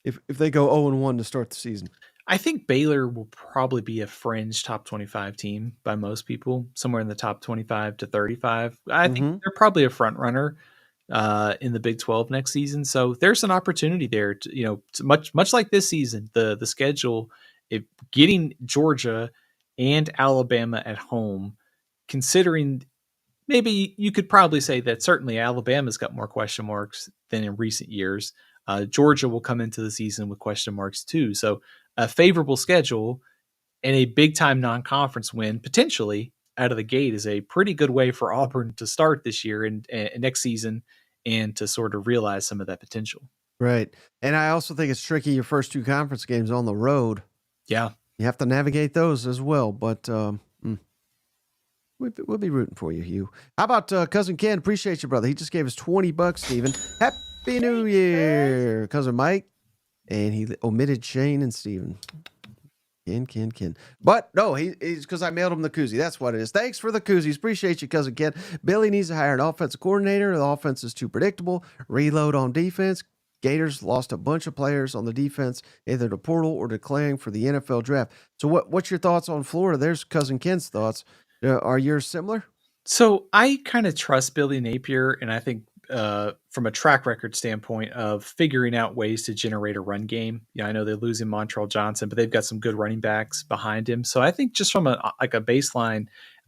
if they go 0-1 to start the season. I think Baylor will probably be a fringe top 25 team by most people, somewhere in the top 25 to 35. I think Mm-hmm. they're probably a front runner in the Big 12 next season. So there's an opportunity there to, much like this season, the schedule, if getting Georgia and Alabama at home, considering maybe you could probably say that certainly Alabama's got more question marks than in recent years. Georgia will come into the season with question marks too. So a favorable schedule and a big time non-conference win potentially out of the gate is a pretty good way for Auburn to start this year and next season and to sort of realize some of that potential. Right. And I also think it's tricky your first two conference games on the road. Yeah. You have to navigate those as well, but we'll be rooting for you, Hugh. How about Cousin Ken? Appreciate you, brother. He just gave us $20, Steven. Happy New Year, Cousin Mike. And he omitted Shane and Steven. Ken. But no, he's because I mailed him the koozie. That's what it is. Thanks for the koozies. Appreciate you, Cousin Ken. Billy needs to hire an offensive coordinator. The offense is too predictable. Reload on defense. Gators lost a bunch of players on the defense, either to portal or declaring for the NFL draft. So what's your thoughts on Florida? There's Cousin Ken's thoughts. Are yours similar? So I kind of trust Billy Napier, and I think from a track record standpoint of figuring out ways to generate a run game. I know they're losing Montrell Johnson, but they've got some good running backs behind him. So I think just from a baseline,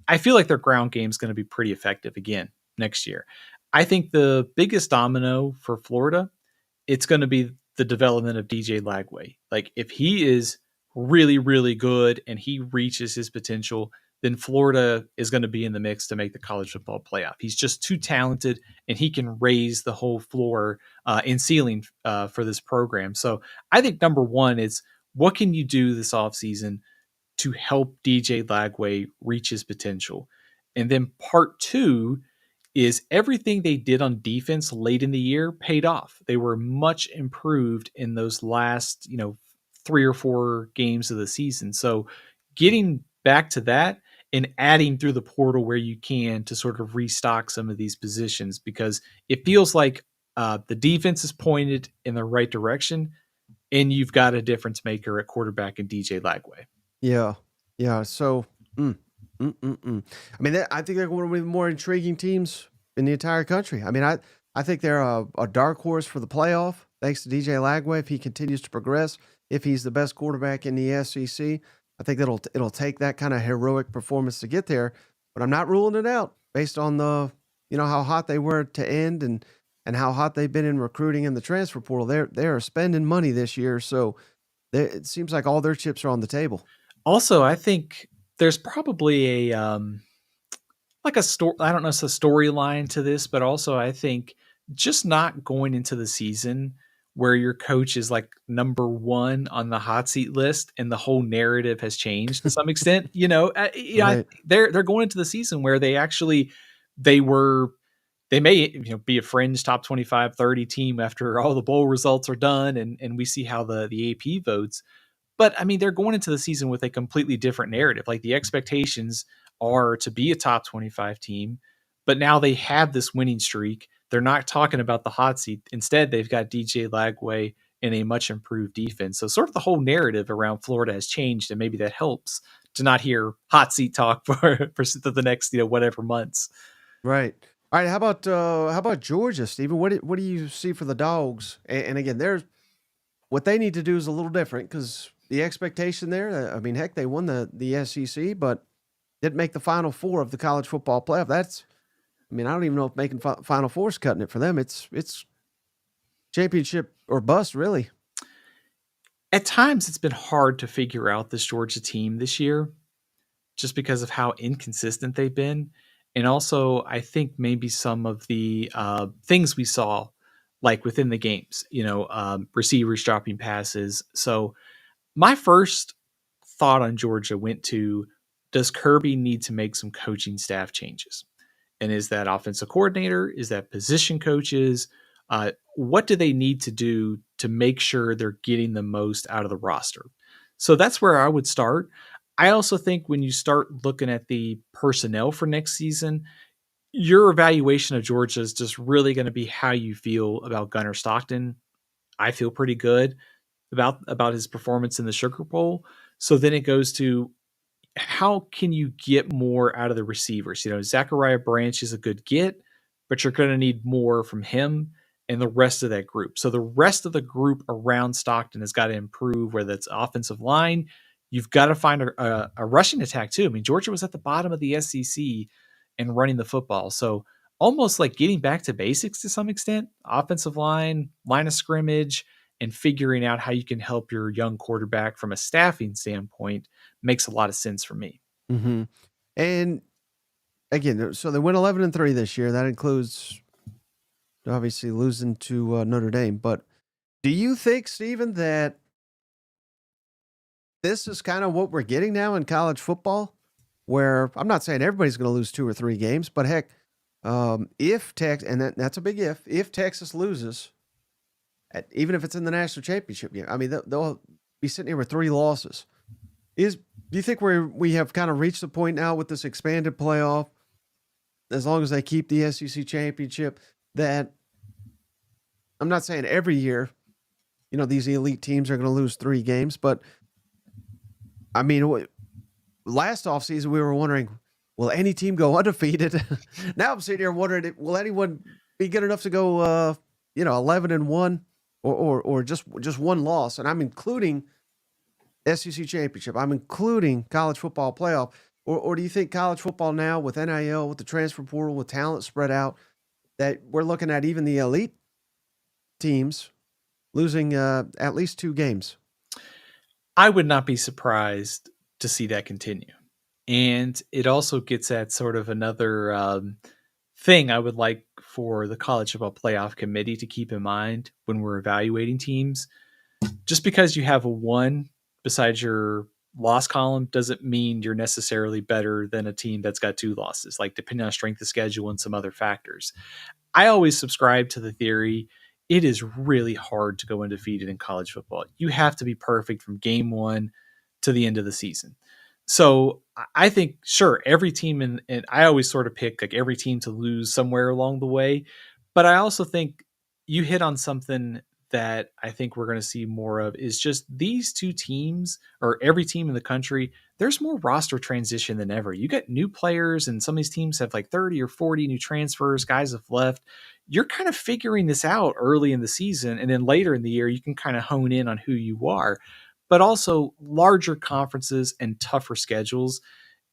I feel like their ground game is going to be pretty effective again next year. I think the biggest domino for Florida, it's going to be the development of DJ Lagway. Like if he is really, really good and he reaches his potential, then Florida is going to be in the mix to make the college football playoff. He's just too talented, and he can raise the whole floor and ceiling for this program. So I think number one is what can you do this offseason to help DJ Lagway reach his potential? And then part two is everything they did on defense late in the year paid off. They were much improved in those last, 3 or 4 games of the season. So getting back to that and adding through the portal where you can to sort of restock some of these positions, because it feels like the defense is pointed in the right direction and you've got a difference maker at quarterback and DJ Lagway. Yeah. So, I mean, I think they're one of the more intriguing teams in the entire country. I mean, I think they're a dark horse for the playoff, thanks to DJ Lagway. If he continues to progress, if he's the best quarterback in the SEC, I think it'll take that kind of heroic performance to get there. But I'm not ruling it out based on the how hot they were to end and how hot they've been in recruiting in the transfer portal. They are spending money this year, so it seems like all their chips are on the table. Also, I think there's probably a like a story. I don't know if it's a storyline to this, but also I think just not going into the season where your coach is like number one on the hot seat list and the whole narrative has changed to some extent. Right. They're going into the season where they may be a fringe top 25, 30 team after all the bowl results are done and we see how the AP votes. But I mean, they're going into the season with a completely different narrative. Like the expectations are to be a top 25 team, but now they have this winning streak. They're not talking about the hot seat. Instead, they've got DJ Lagway and a much improved defense. So sort of the whole narrative around Florida has changed, and maybe that helps to not hear hot seat talk for the next, whatever months. Right. All right. How about Georgia, Stephen? What do you see for the Dogs? And again, there's what they need to do is a little different because the expectation there. I mean, heck, they won the SEC, but didn't make the Final Four of the college football playoff. I don't even know if making Final Four is cutting it for them. It's championship or bust, really. At times, it's been hard to figure out this Georgia team this year, just because of how inconsistent they've been. And also, I think maybe some of the things we saw, like within the games, receivers dropping passes. So my first thought on Georgia went to, does Kirby need to make some coaching staff changes? And is that offensive coordinator? Is that position coaches? what do they need to do to make sure they're getting the most out of the roster? So that's where I would start. I also think when you start looking at the personnel for next season, your evaluation of Georgia is just really going to be how you feel about Gunnar Stockton. I feel pretty good about his performance in the Sugar Bowl. So then it goes to how can you get more out of the receivers? Zachariah Branch is a good get, but you're going to need more from him and the rest of that group. So the rest of the group around Stockton has got to improve, whether it's offensive line. You've got to find a rushing attack too. I mean, Georgia was at the bottom of the SEC and running the football. So almost like getting back to basics to some extent, offensive line of scrimmage, and figuring out how you can help your young quarterback from a staffing standpoint makes a lot of sense for me. Mm-hmm. And again, so they went 11-3 this year. That includes obviously losing to Notre Dame. But do you think, Steven, that this is kind of what we're getting now in college football? Where I'm not saying everybody's going to lose 2 or 3 games, but heck, if Texas, and that's a big if Texas loses, even if it's in the national championship game, I mean, they'll be sitting here with 3 losses. Do you think we have kind of reached the point now with this expanded playoff, as long as they keep the SEC championship, that I'm not saying every year, these elite teams are going to lose 3 games, but I mean, last offseason we were wondering, will any team go undefeated? Now I'm sitting here wondering, will anyone be good enough to go, 11-1 or just 1 loss? And I'm including SEC championship. I'm including college football playoff. Or do you think college football now with NIL, with the transfer portal, with talent spread out, that we're looking at even the elite teams losing at least 2 games? I would not be surprised to see that continue. And it also gets at sort of another thing I would like for the college football playoff committee to keep in mind when we're evaluating teams. Just because you have a 1 besides your loss column doesn't mean you're necessarily better than a team that's got 2 losses, like depending on strength of schedule and some other factors. I always subscribe to the theory it is really hard to go undefeated in college football. You have to be perfect from game 1 to the end of the season. So I think, sure, every team, and I always sort of pick like every team to lose somewhere along the way. But I also think you hit on something that I think we're going to see more of is just these 2 teams, or every team in the country, there's more roster transition than ever. You get new players, and some of these teams have like 30 or 40 new transfers, guys have left. You're kind of figuring this out early in the season, and then later in the year, you can kind of hone in on who you are. But also larger conferences and tougher schedules.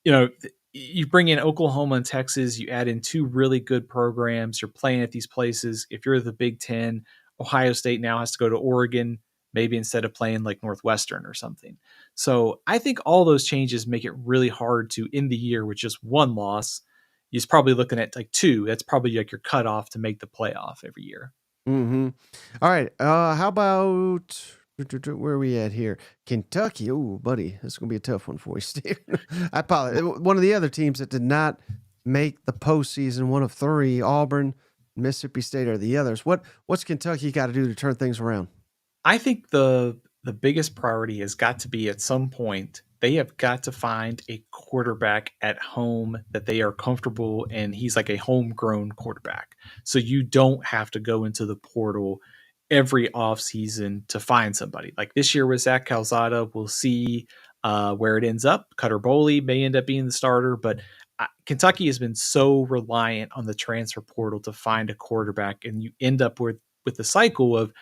You bring in Oklahoma and Texas, you add in 2 really good programs, you're playing at these places. If you're the Big Ten, Ohio State now has to go to Oregon, maybe instead of playing like Northwestern or something. So I think all those changes make it really hard to end the year with just 1 loss. He's probably looking at like 2. That's probably like your cutoff to make the playoff every year. Mm-hmm. All right. How about where are we at here? Kentucky. Oh, buddy, this is gonna be a tough one for you, Steve. I apologize. One of the other teams that did not make the postseason, one of 3, Auburn, Mississippi State are the others. What's Kentucky got to do to turn things around? I think the biggest priority has got to be at some point they have got to find a quarterback at home that they are comfortable, and he's like a homegrown quarterback. So you don't have to go into the portal every offseason to find somebody. Like this year with Zach Calzada, we'll see where it ends up. Cutter Boley may end up being the starter, but Kentucky has been so reliant on the transfer portal to find a quarterback, and you end up with the cycle of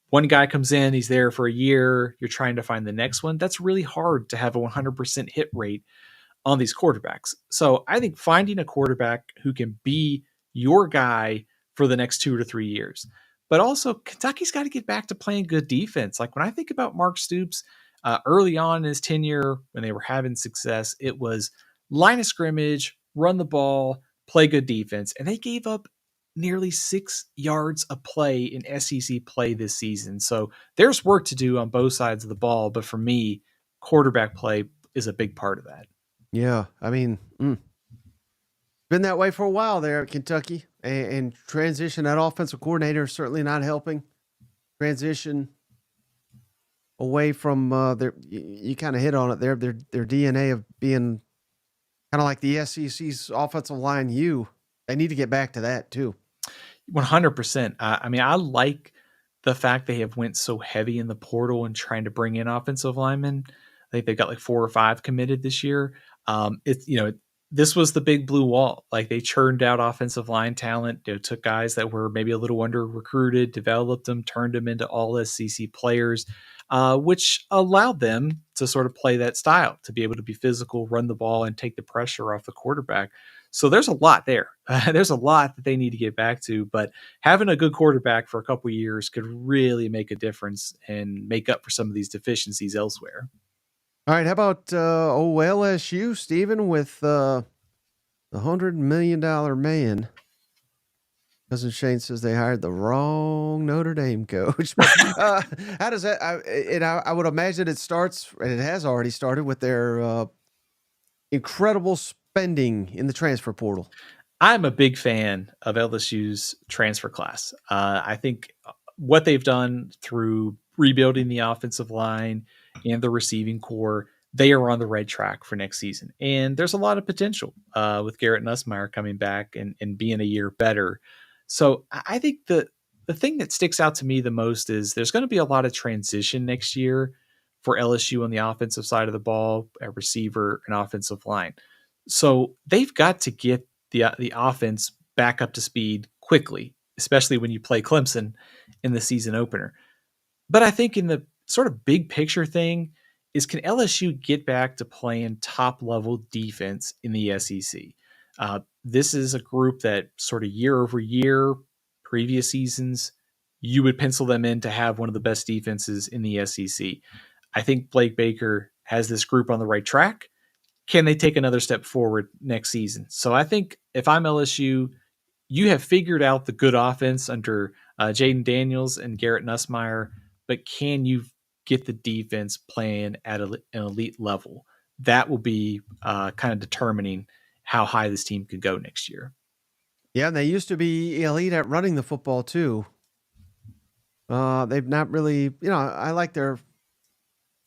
one guy comes in, he's there for a year, you're trying to find the next one. That's really hard to have a 100% hit rate on these quarterbacks. So I think finding a quarterback who can be your guy for the next 2 to 3 years. But also, Kentucky's got to get back to playing good defense. Like when I think about Mark Stoops early on in his tenure, when they were having success, it was line of scrimmage, run the ball, play good defense. And they gave up nearly 6 yards a play in SEC play this season. So there's work to do on both sides of the ball. But for me, quarterback play is a big part of that. Yeah, I mean, been that way for a while there at Kentucky. and transition. That offensive coordinator is certainly not helping. Transition away from their. You kind of hit on it there. Their DNA of being kind of like the SEC's offensive line. They need to get back to that too. 100%. I mean, I like the fact they have went so heavy in the portal and trying to bring in offensive linemen. I think they've got like 4 or 5 committed this year. It's this was the big blue wall. Like they churned out offensive line talent. Took guys that were maybe a little under recruited, developed them, turned them into all SEC players, which allowed them to sort of play that style, to be able to be physical, run the ball, and take the pressure off the quarterback. So there's a lot there. There's a lot that they need to get back to, but having a good quarterback for a couple of years could really make a difference and make up for some of these deficiencies elsewhere. All right, how about LSU, Steven, with the $100 million man? Cousin Shane says they hired the wrong Notre Dame coach. How does that? I would imagine it starts, and it has already started, with their incredible spending in the transfer portal. I'm a big fan of LSU's transfer class. I think what they've done through rebuilding the offensive line and the receiving core, they are on the right track for next season. And there's a lot of potential with Garrett Nussmeier coming back and being a year better. So I think the thing that sticks out to me the most is there's going to be a lot of transition next year for LSU on the offensive side of the ball, a receiver, an offensive line. So they've got to get the offense back up to speed quickly, especially when you play Clemson in the season opener. But I think in the sort of big picture thing is, can LSU get back to playing top level defense in the SEC? This is a group that sort of year over year, previous seasons, you would pencil them in to have one of the best defenses in the SEC. I think Blake Baker has this group on the right track. Can they take another step forward next season? So I think if I'm LSU, you have figured out the good offense under Jaden Daniels and Garrett Nussmeier, but can you get the defense playing at an elite level? That will be kind of determining how high this team could go next year. Yeah, and they used to be elite at running the football too. They've not really, I like their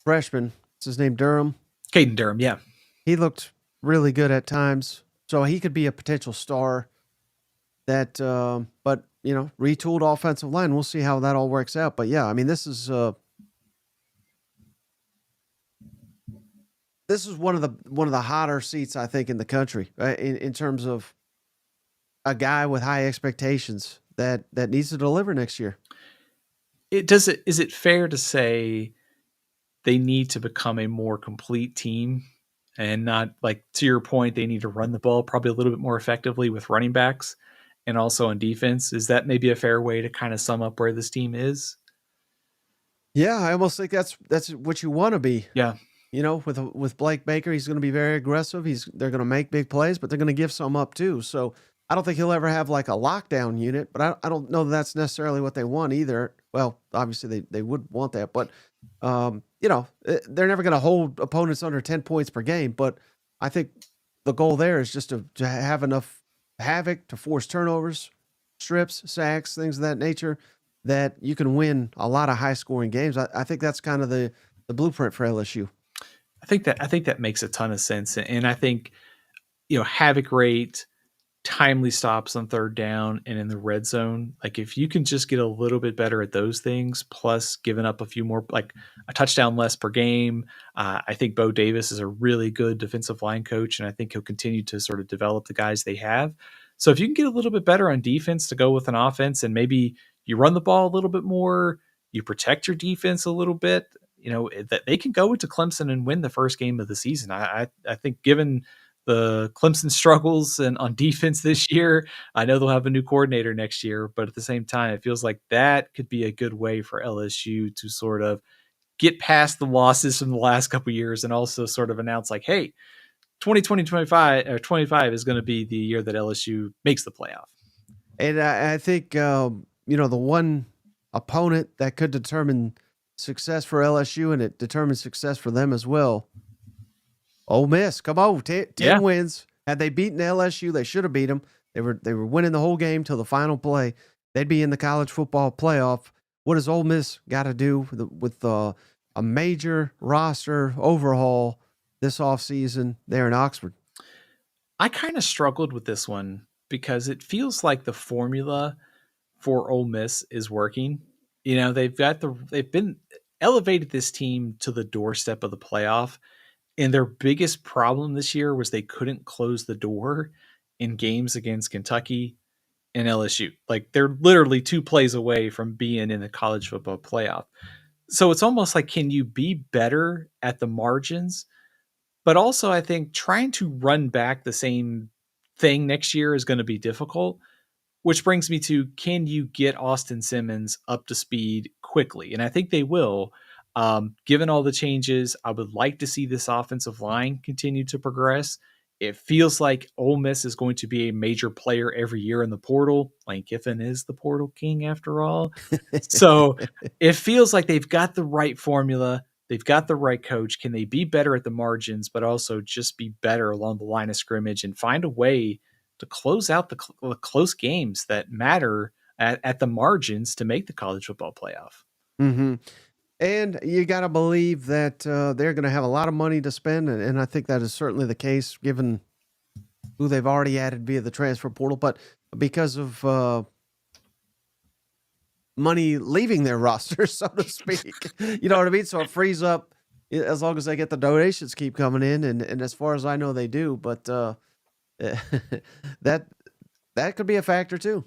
freshman. What's his name? Durham. Caden Durham, yeah. He looked really good at times, so he could be a potential star. But retooled offensive line. We'll see how that all works out. But yeah, I mean, this is one of the hotter seats, I think, in the country, in terms of a guy with high expectations that needs to deliver next year. Is it fair to say they need to become a more complete team, and not, like, to your point, they need to run the ball probably a little bit more effectively with running backs and also on defense? Is that maybe a fair way to kind of sum up where this team is? Yeah, I almost think that's what you want to be. Yeah. With Blake Baker, he's going to be very aggressive. They're going to make big plays, but they're going to give some up too. So I don't think he'll ever have like a lockdown unit, but I don't know that that's necessarily what they want either. Well, obviously they would want that, but they're never going to hold opponents under 10 points per game. But I think the goal there is just to have enough havoc to force turnovers, strips, sacks, things of that nature, that you can win a lot of high scoring games. I think that's kind of the blueprint for LSU. I think that makes a ton of sense. And I think, havoc rate, timely stops on third down and in the red zone, like if you can just get a little bit better at those things, plus giving up a few more, like a touchdown less per game. I think Bo Davis is a really good defensive line coach, and I think he'll continue to sort of develop the guys they have. So if you can get a little bit better on defense to go with an offense, and maybe you run the ball a little bit more, you protect your defense a little bit, that they can go into Clemson and win the first game of the season. I think, given the Clemson struggles and on defense this year, I know they'll have a new coordinator next year, but at the same time, it feels like that could be a good way for LSU to sort of get past the losses from the last couple of years, and also sort of announce, like, hey, 2025 is going to be the year that LSU makes the playoff. And I think, the one opponent that could determine success for LSU, and it determines success for them as well, Ole Miss. Come on, 10 wins. Had they beaten LSU, they should have beat them. They were winning the whole game till the final play. They'd be in the college football playoff. What does Ole Miss got to do with a major roster overhaul this offseason there in Oxford? I kind of struggled with this one because it feels like the formula for Ole Miss is working. You know, they've been elevated this team to the doorstep of the playoff, and their biggest problem this year was they couldn't close the door in games against Kentucky and LSU. Like they're literally 2 plays away from being in the college football playoff. So it's almost like, can you be better at the margins? But also, I think trying to run back the same thing next year is going to be difficult. Which brings me to, can you get Austin Simmons up to speed quickly? And I think they will. Given all the changes, I would like to see this offensive line continue to progress. It feels like Ole Miss is going to be a major player every year in the portal. Lane Kiffin is the portal king after all. So it feels like they've got the right formula. They've got the right coach. Can they be better at the margins, but also just be better along the line of scrimmage and find a way to close out the close games that matter at the margins to make the college football playoff? Mm-hmm. And you got to believe that they're going to have a lot of money to spend, and I think that is certainly the case given who they've already added via the transfer portal. But because of money leaving their roster, so to speak, you know what I mean? So it frees up as long as they get the donations keep coming in, and as far as I know, they do. But that could be a factor too.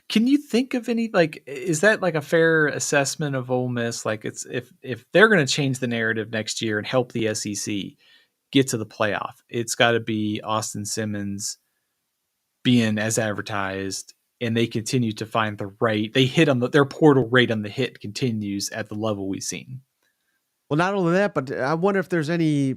Can you think of any, like, is that like a fair assessment of Ole Miss? Like, it's if they're going to change the narrative next year and help the SEC get to the playoff, it's got to be Austin Simmons being as advertised, and they continue to find the right. They hit on their portal rate on the hit continues at the level we've seen. Well, not only that, but I wonder if there's any.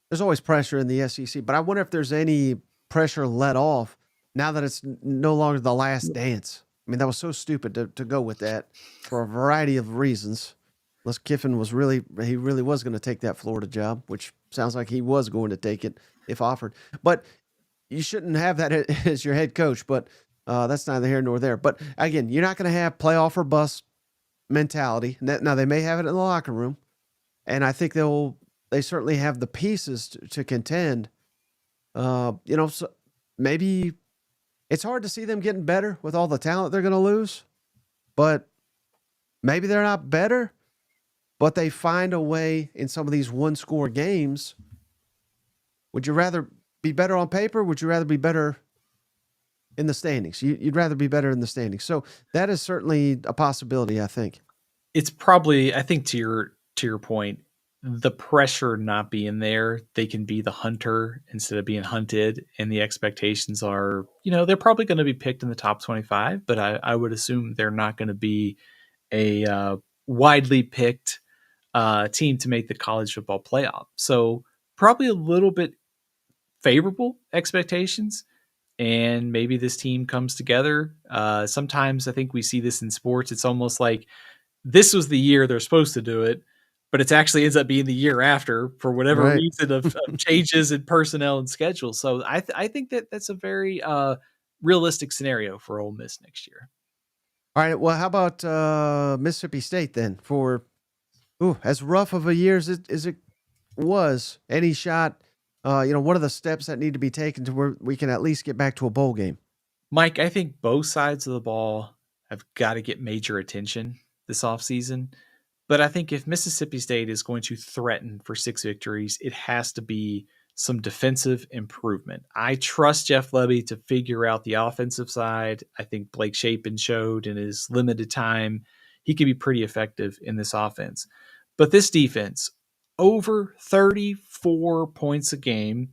There's always pressure in the SEC, but I wonder if there's any pressure let off now that it's no longer the last dance. I mean, that was so stupid to go with that for a variety of reasons. Unless Kiffin was really was going to take that Florida job, which sounds like he was going to take it if offered. But you shouldn't have that as your head coach, but that's neither here nor there. But again, you're not going to have playoff or bust mentality. Now, they may have it in the locker room, and I think they certainly have the pieces to contend. So maybe it's hard to see them getting better with all the talent they're going to lose, but maybe they're not better, but they find a way in some of these one-score games. Would you rather be better on paper? Would you rather be better in the standings? You'd rather be better in the standings. So that is certainly a possibility, I think. It's probably, I think, to your point, the pressure not being there, they can be the hunter instead of being hunted. And the expectations are, they're probably going to be picked in the top 25, but I would assume they're not going to be a widely picked team to make the college football playoff. So probably a little bit favorable expectations. And maybe this team comes together. Sometimes I think we see this in sports. It's almost like this was the year they're supposed to do it, but it actually ends up being the year after for whatever reason of changes in personnel and schedule. So I think that's a very realistic scenario for Ole Miss next year. All right. Well, how about Mississippi State then? For as rough of a year as it was, any shot? What are the steps that need to be taken to where we can at least get back to a bowl game? Mike, I think both sides of the ball have got to get major attention this offseason. But I think if Mississippi State is going to threaten for 6 victories, it has to be some defensive improvement. I trust Jeff Lebby to figure out the offensive side. I think Blake Shapen showed in his limited time he can be pretty effective in this offense. But this defense, over 34 points a game,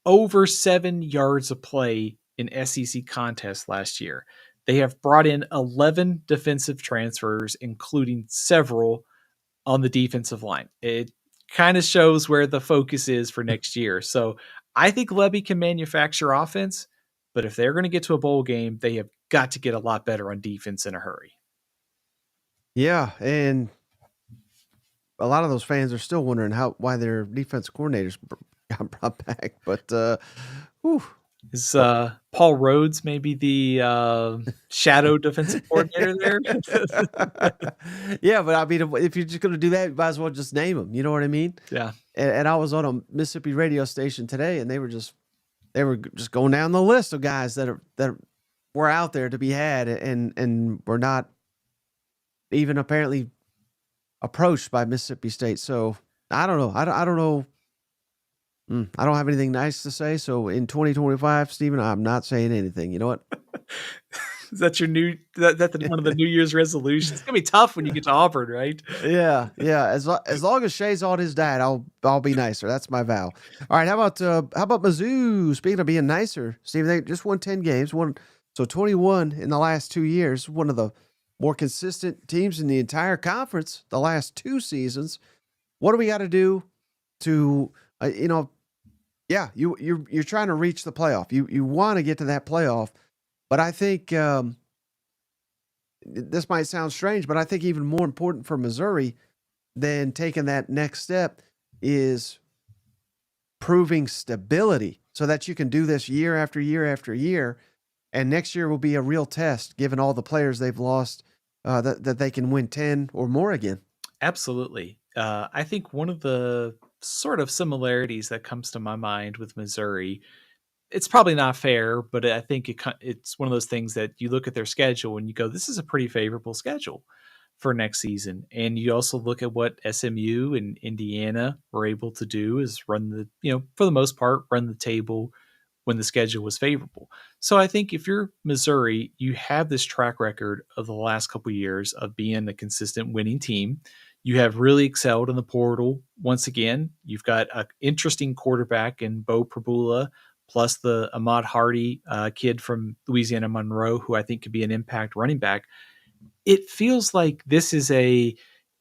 over 7 yards of play in SEC contests last year. They have brought in 11 defensive transfers, including several on the defensive line. It kind of shows where the focus is for next year. So I think Lebby can manufacture offense, but if they're going to get to a bowl game, they have got to get a lot better on defense in a hurry. Yeah, and a lot of those fans are still wondering why their defensive coordinators got brought back. But Is Paul Rhodes maybe the shadow defensive coordinator there? Yeah, but I mean, if you're just going to do that, you might as well just name them. You know what I mean? Yeah. And I was on a Mississippi radio station today, and they were just going down the list of guys that were out there to be had, and were not even apparently approached by Mississippi State. So I don't know. I don't know. I don't have anything nice to say. So in 2025, Stephen, I'm not saying anything. You know what? Is that your that's one of the New Year's resolutions? It's gonna be tough when you get to Auburn, right? Yeah. As long as Shay's on his diet, I'll be nicer. That's my vow. All right. How about Mizzou? Speaking of being nicer, Stephen, they just won 10 games. So 21 in the last 2 years. One of the more consistent teams in the entire conference the last 2 seasons. What do we got to do to you're trying to reach the playoff. You want to get to that playoff, but I think this might sound strange, but I think even more important for Missouri than taking that next step is proving stability so that you can do this year after year after year. And next year will be a real test, given all the players they've lost, that they can win 10 or more again. Absolutely. I think one of the sort of similarities that comes to my mind with Missouri, it's probably not fair, but I think it's one of those things that you look at their schedule and you go, this is a pretty favorable schedule for next season. And you also look at what SMU and Indiana were able to do is run for the most part, run the table when the schedule was favorable. So I think if you're Missouri, you have this track record of the last couple of years of being a consistent winning team. You have really excelled in the portal. Once again, you've got an interesting quarterback in Bo Prabula, plus the Ahmad Hardy kid from Louisiana Monroe, who I think could be an impact running back. It feels like this is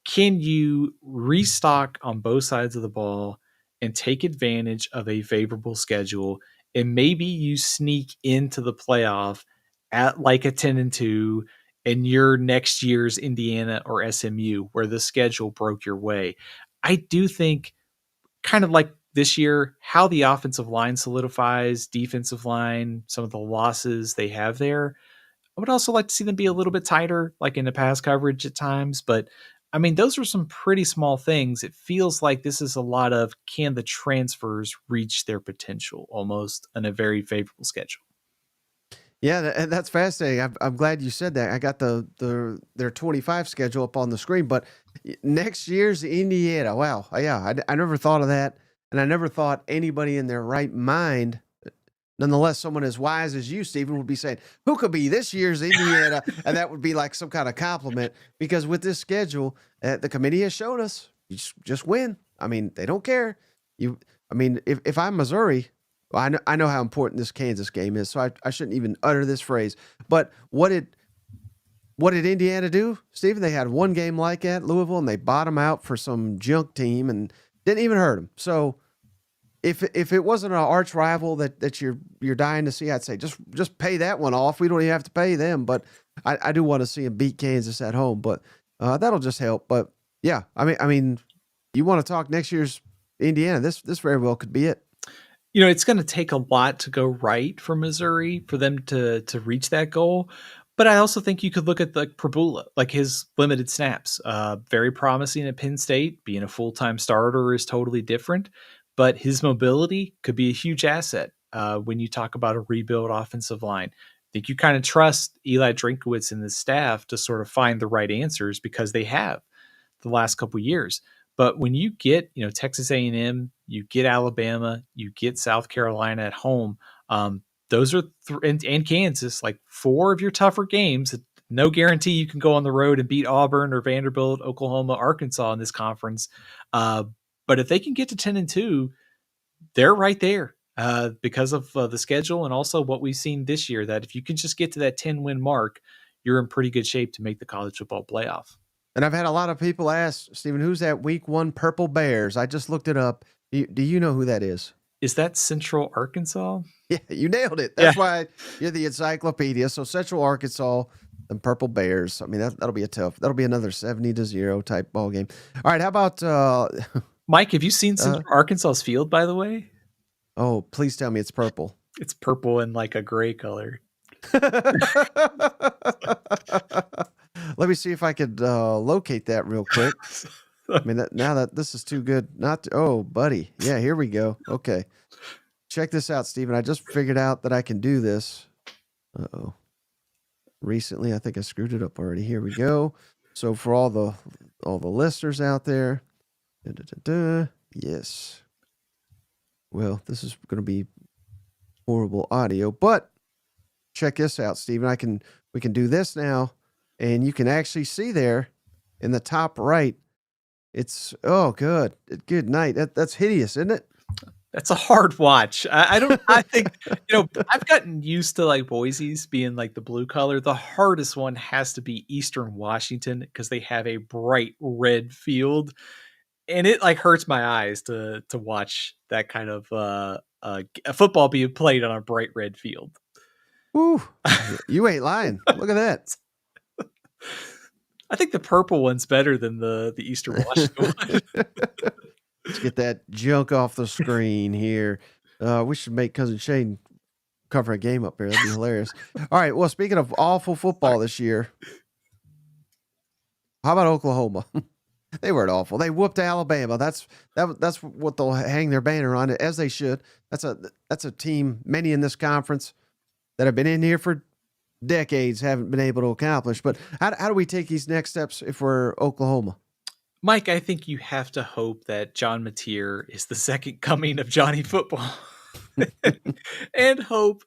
can you restock on both sides of the ball and take advantage of a favorable schedule, and maybe you sneak into the playoff at like a 10-2 and you're next year's Indiana or SMU where the schedule broke your way. I do think kind of like this year, how the offensive line solidifies, defensive line, some of the losses they have there. I would also like to see them be a little bit tighter, like in the pass coverage at times. But I mean, those are some pretty small things. It feels like this is a lot of can the transfers reach their potential almost in a very favorable schedule. Yeah, that's fascinating. I'm glad you said that. I got their 25 schedule up on the screen, but next year's Indiana. Wow, yeah, I never thought of that, and I never thought anybody in their right mind, nonetheless, someone as wise as you, Stephen, would be saying, "Who could be this year's Indiana?" And that would be like some kind of compliment, because with this schedule, the committee has shown us you just win. I mean, they don't care. If I'm Missouri. Well, I know how important this Kansas game is, so I shouldn't even utter this phrase. But what did Indiana do, Stephen? They had one game like that, Louisville, and they bottomed out for some junk team and didn't even hurt them. So if it wasn't an arch rival that you're dying to see, I'd say just pay that one off. We don't even have to pay them, but I do want to see them beat Kansas at home. But that'll just help. But yeah, I mean, you want to talk next year's Indiana? This very well could be it. It's going to take a lot to go right for Missouri for them to reach that goal. But I also think you could look at like Prabula, like his limited snaps, very promising at Penn State. Being a full-time starter is totally different, but his mobility could be a huge asset when you talk about a rebuild offensive line. I think you kind of trust Eli Drinkowitz and the staff to sort of find the right answers because they have the last couple of years. But when you get, Texas A&M, you get Alabama, you get South Carolina at home, those are and Kansas, like 4 of your tougher games. No guarantee you can go on the road and beat Auburn or Vanderbilt, Oklahoma, Arkansas in this conference. But if they can get to 10-2, they're right there because of the schedule and also what we've seen this year. That if you can just get to that 10-win mark, you're in pretty good shape to make the college football playoff. And I've had a lot of people ask, Stephen, who's that week 1 Purple Bears? I just looked it up. Do you know who that is? Is that Central Arkansas? Yeah, you nailed it. That's why you're the encyclopedia. So Central Arkansas and Purple Bears. I mean, that'll be that'll be another 70-0 type ball game. All right, how about Mike? Have you seen Central Arkansas's field, by the way? Oh, please tell me it's purple. It's purple and like a gray color. Let me see if I could locate that real quick. I mean, now that this is too good not to. Oh, buddy. Yeah, here we go. Okay. Check this out, Steven. I just figured out that I can do this. Uh-oh. Recently, I think I screwed it up already. Here we go. So for all the listeners out there, yes. Well, this is going to be horrible audio, but check this out, Steven. We can do this now, and you can actually see there in the top right. It's good night. That's hideous, isn't it? That's a hard watch. I think, I've gotten used to like Boise's being like the blue color. The hardest one has to be Eastern Washington because they have a bright red field, and it like hurts my eyes to watch that kind of a football being played on a bright red field. Ooh, you ain't lying. Look at that. I think the purple one's better than the Eastern Washington one. Let's get that junk off the screen here. We should make Cousin Shane cover a game up here. That'd be hilarious. All right. Well, speaking of awful football this year, how about Oklahoma? They weren't awful. They whooped Alabama. That's what they'll hang their banner on, as they should. That's a team many in this conference that have been in here for decades haven't been able to accomplish. But how do we take these next steps if we're Oklahoma? Mike, I think you have to hope that John Mateer is the second coming of Johnny Football, and hope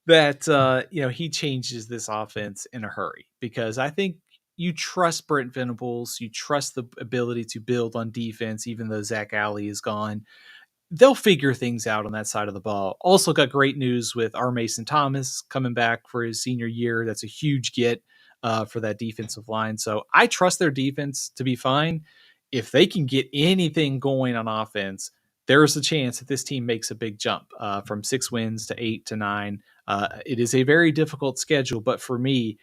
that he changes this offense in a hurry, because I think you trust Brent Venables, you trust the ability to build on defense, even though Zach Alley is gone. They'll figure things out on that side of the ball. Also got great news with R. Mason Thomas coming back for his senior year. That's a huge get for that defensive line. So I trust their defense to be fine. If they can get anything going on offense, there's a chance that this team makes a big jump from 6 wins to 8 to 9. It is a very difficult schedule, but for me,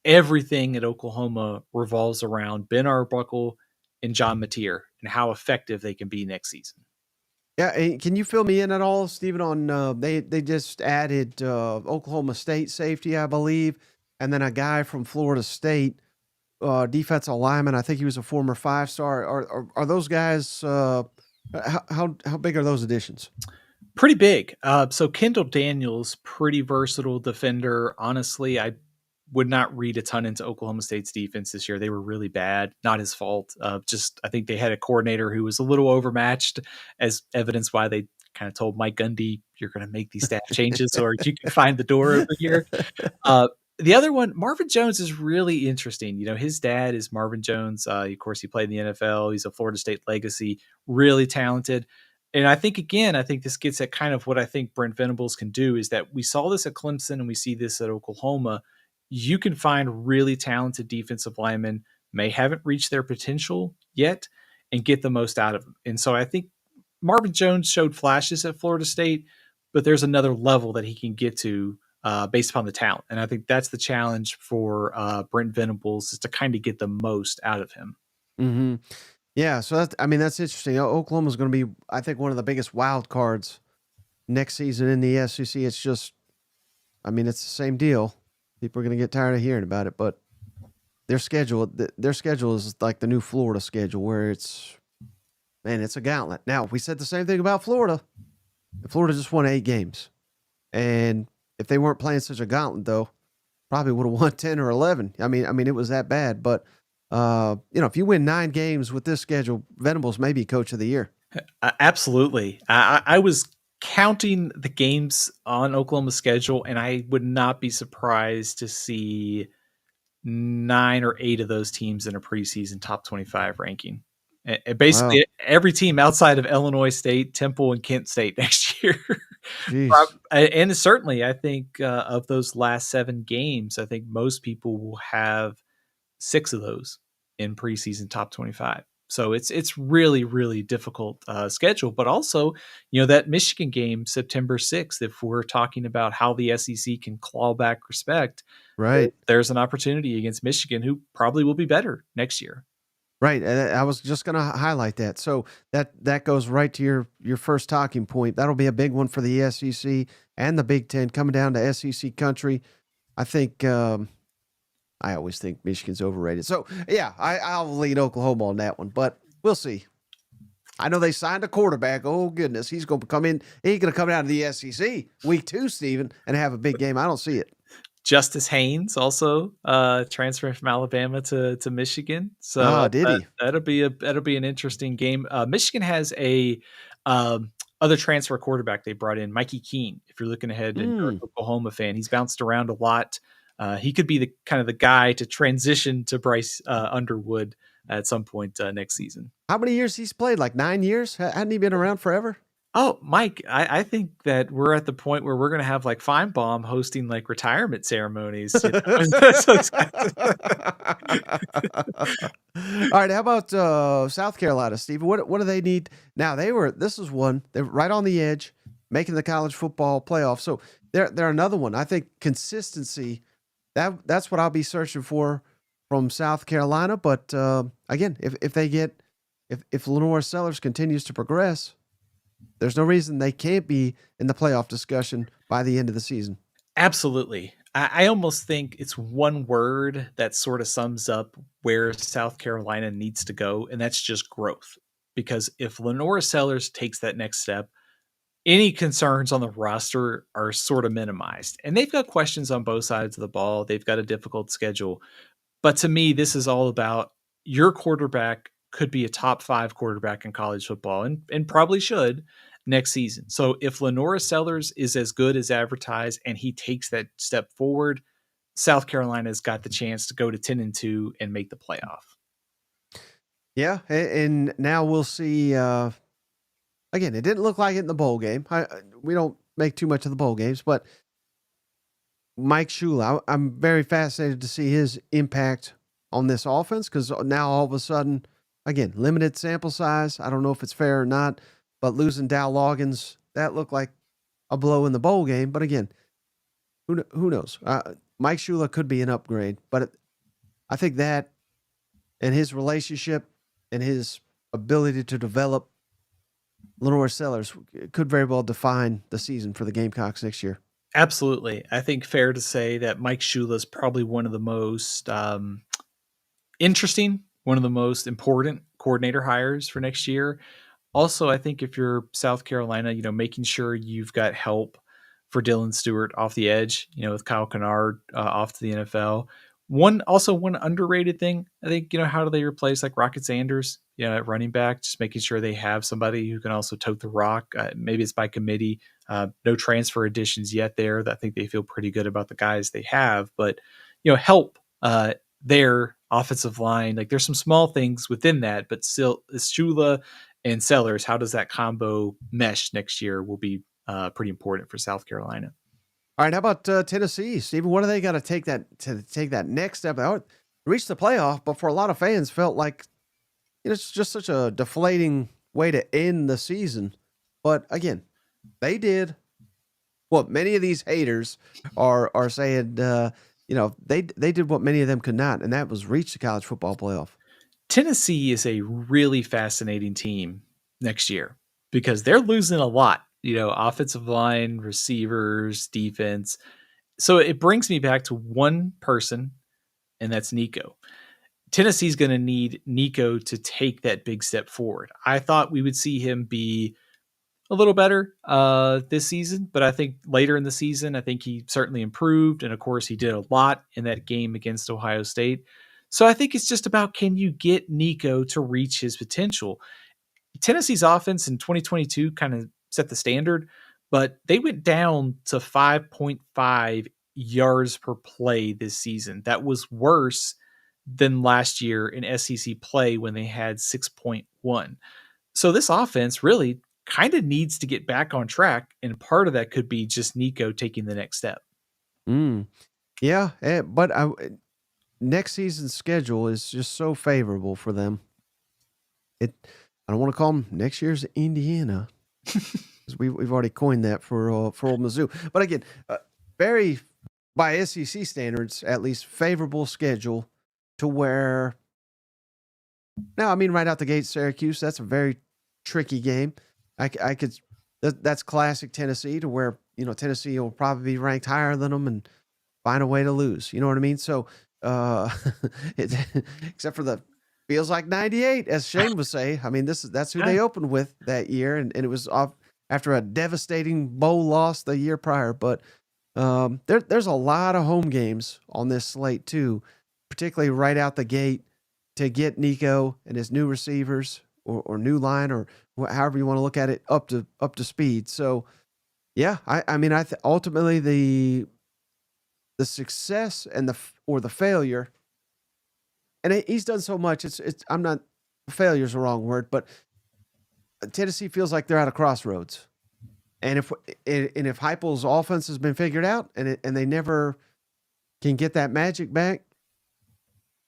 everything at Oklahoma revolves around Ben Arbuckle and John Mateer and how effective they can be next season. Yeah, can you fill me in at all, Stephen, on they just added Oklahoma State safety, I believe, and then a guy from Florida State, defensive lineman. I think he was a former 5-star. Are those guys, how big are those additions? Pretty big. So Kendall Daniels, pretty versatile defender. Honestly, I would not read a ton into Oklahoma State's defense this year. They were really bad. Not his fault. I think they had a coordinator who was a little overmatched, as evidenced why they kind of told Mike Gundy, you're going to make these staff changes or you can find the door over here. The other one, Marvin Jones, is really interesting. His dad is Marvin Jones. Of course, he played in the NFL. He's a Florida State legacy, really talented. And I think this gets at kind of what I think Brent Venables can do, is that we saw this at Clemson and we see this at Oklahoma. You can find really talented defensive linemen, may haven't reached their potential yet, and get the most out of them. And so I think Marvin Jones showed flashes at Florida State, but there's another level that he can get to based upon the talent. And I think that's the challenge for Brent Venables, is to kind of get the most out of him. Mm-hmm. Yeah, so that's interesting. Oklahoma's going to be, I think, one of the biggest wild cards next season in the SEC. It's just, it's the same deal. People are going to get tired of hearing about it, but their schedule is like the new Florida schedule, where it's a gauntlet. Now, we said the same thing about Florida. Florida just won 8 games. And if they weren't playing such a gauntlet, though, probably would have won 10 or 11. It was that bad. But, if you win 9 games with this schedule, Venables may be coach of the year. Absolutely. I was counting the games on Oklahoma's schedule, and I would not be surprised to see 9 or 8 of those teams in a preseason top 25 ranking. And basically, every team outside of Illinois State, Temple, and Kent State next year. And certainly, I think of those last 7 games, I think most people will have 6 of those in preseason top 25. So it's really, really difficult schedule. But also, that Michigan game, September 6th, if we're talking about how the SEC can claw back respect, right? There's an opportunity against Michigan, who probably will be better next year. Right. I was just going to highlight that. So that goes right to your first talking point. That'll be a big one for the SEC and the Big Ten coming down to SEC country. I think I always think Michigan's overrated. So yeah, I'll lead Oklahoma on that one, but we'll see. I know they signed a quarterback. Oh goodness, he's going to come in. He's going to come down to the SEC week 2, Steven, and have a big game. I don't see it. Justice Haynes also transferring from Alabama to Michigan, so Did he? that'll be an interesting game. Michigan has a other transfer quarterback they brought in, Mikey Keene. If you're looking ahead and you're an Oklahoma fan, he's bounced around a lot. He could be the kind of the guy to transition to Bryce Underwood at some point next season. How many years he's played? Like 9 years? Hadn't he been around forever? Oh, Mike, I think that we're at the point where we're going to have like Feinbaum hosting like retirement ceremonies. You know? All right. How about South Carolina, Steve? What do they need? Now this is one, they're right on the edge, making the college football playoff. So they're another one. I think consistency, that's what I'll be searching for from South Carolina. But again, if Lenore Sellers continues to progress, there's no reason they can't be in the playoff discussion by the end of the season. Absolutely. I almost think it's one word that sort of sums up where South Carolina needs to go, and that's just growth. Because if Lenore Sellers takes that next step, any concerns on the roster are sort of minimized. And they've got questions on both sides of the ball. They've got a difficult schedule. But to me, this is all about your quarterback could be a top 5 quarterback in college football and probably should next season. So if Lenora Sellers is as good as advertised and he takes that step forward, South Carolina's got the chance to go to 10-2 and make the playoff. Yeah, and now we'll see. Again, it didn't look like it in the bowl game. We don't make too much of the bowl games, but Mike Shula, I'm very fascinated to see his impact on this offense because now all of a sudden, again, limited sample size. I don't know if it's fair or not, but losing Dow Loggins, that looked like a blow in the bowl game. But again, who knows? Mike Shula could be an upgrade, but I think that and his relationship and his ability to develop Lenore Sellers could very well define the season for the Gamecocks next year. Absolutely. I think fair to say that Mike Shula is probably one of the most interesting, one of the most important coordinator hires for next year. Also, I think if you're South Carolina, making sure you've got help for Dylan Stewart off the edge, with Kyle Kennard off to the NFL. One underrated thing, I think, how do they replace like Rocket Sanders, at running back, just making sure they have somebody who can also tote the rock. Maybe it's by committee. No transfer additions yet there. I think they feel pretty good about the guys they have, but help their offensive line. Like there's some small things within that, but still Shula and Sellers, how does that combo mesh next year will be pretty important for South Carolina. All right, how about Tennessee, Stephen? What do they got to take that next step? They reach the playoff, but for a lot of fans, felt like it's just such a deflating way to end the season. But again, they did what many of these haters are saying. They did what many of them could not, and that was reach the college football playoff. Tennessee is a really fascinating team next year because they're losing a lot, offensive line, receivers, defense. So it brings me back to one person, and that's Nico. Tennessee's going to need Nico to take that big step forward. I thought we would see him be a little better this season, but I think later in the season, I think he certainly improved. And of course, he did a lot in that game against Ohio State. So I think it's just about, can you get Nico to reach his potential? Tennessee's offense in 2022 kind of set the standard, but they went down to 5.5 yards per play this season. That was worse than last year in SEC play when they had 6.1. So this offense really kind of needs to get back on track, and part of that could be just Nico taking the next step. Yeah, but next season's schedule is just so favorable for them. I don't want to call them next year's Indiana, because we've already coined that for Ole Mizzou. But again, very by SEC standards, at least favorable schedule to where Now, I mean, right out the gate, Syracuse, that's a very tricky game. I could, that's classic Tennessee to where, Tennessee will probably be ranked higher than them and find a way to lose. You know what I mean? So, uh, it, except for the feels like 98, as Shane would say. I mean, that's who Yeah. they opened with that year. And it was off after a devastating bowl loss the year prior. But there's a lot of home games on this slate too, particularly right out the gate to get Nico and his new receivers or new line or however you want to look at it up to speed. So yeah, I mean ultimately the success and the failure, and he's done so much. It's I'm not failure is the wrong word, but Tennessee feels like they're at a crossroads. And if Heupel's offense has been figured out and they never can get that magic back,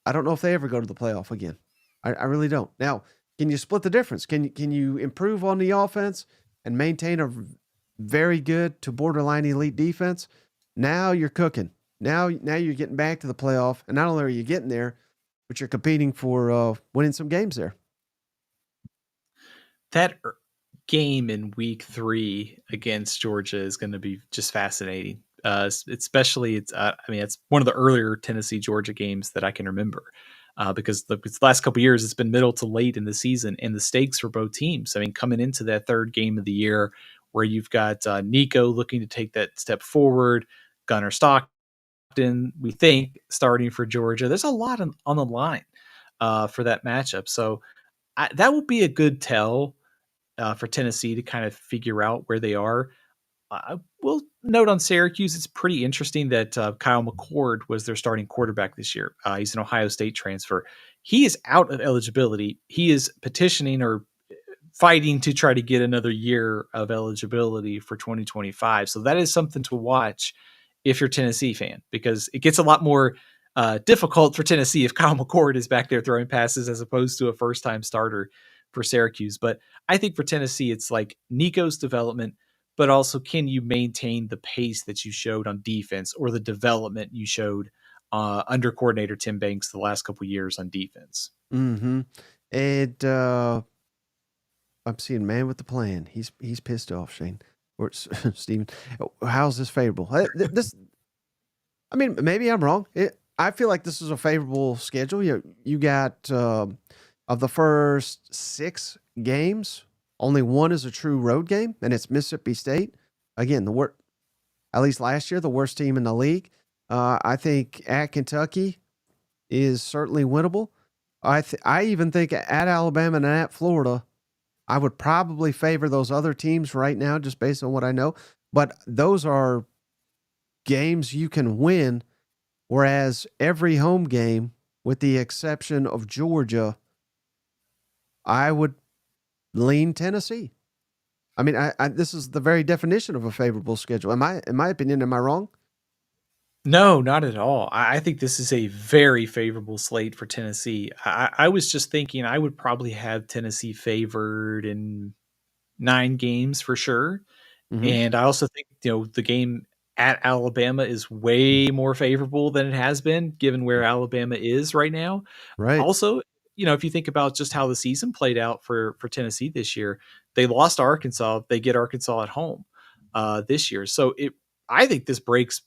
I don't know if they ever go to the playoff again. I really don't. Now, can you split the difference? Can you improve on the offense and maintain a very good to borderline elite defense? Now you're cooking. Now you're getting back to the playoff, and not only are you getting there, but you're competing for winning some games there. That game in week 3 against Georgia is going to be just fascinating. Especially it's one of the earlier Tennessee Georgia games that I can remember. Because the last couple of years, it's been middle to late in the season, and the stakes for both teams. I mean, coming into that third game of the year, where you've got Nico looking to take that step forward, Gunnar Stockton, we think, starting for Georgia. There's a lot on the line for that matchup. So that will be a good tell for Tennessee to kind of figure out where they are. I will note on Syracuse, it's pretty interesting that Kyle McCord was their starting quarterback this year. He's an Ohio State transfer. He is out of eligibility. He is petitioning or fighting to try to get another year of eligibility for 2025. So that is something to watch if you're a Tennessee fan, because it gets a lot more difficult for Tennessee if Kyle McCord is back there throwing passes as opposed to a first-time starter for Syracuse. But I think for Tennessee, it's like Nico's development, but also can you maintain the pace that you showed on defense or the development you showed under coordinator Tim Banks the last couple of years on defense? Mm-hmm. And I'm seeing man with the plan. He's pissed off, Shane or Steven. How's this favorable? This, I mean, maybe I'm wrong. I feel like this is a favorable schedule. You got of the first 6 games, only one is a true road game, and it's Mississippi State. Again, at least last year, the worst team in the league. I think at Kentucky is certainly winnable. I even think at Alabama and at Florida, I would probably favor those other teams right now, just based on what I know. But those are games you can win, whereas every home game, with the exception of Georgia, I would lean Tennessee. I mean, this is the very definition of a favorable schedule. In my opinion, am I wrong? No, not at all. I think this is a very favorable slate for Tennessee. I was just thinking I would probably have Tennessee favored in 9 games for sure. Mm-hmm. And I also think, the game at Alabama is way more favorable than it has been, given where Alabama is right now. Right. Also, if you think about just how the season played out for Tennessee this year, they lost to Arkansas. They get Arkansas at home this year. So I think this breaks,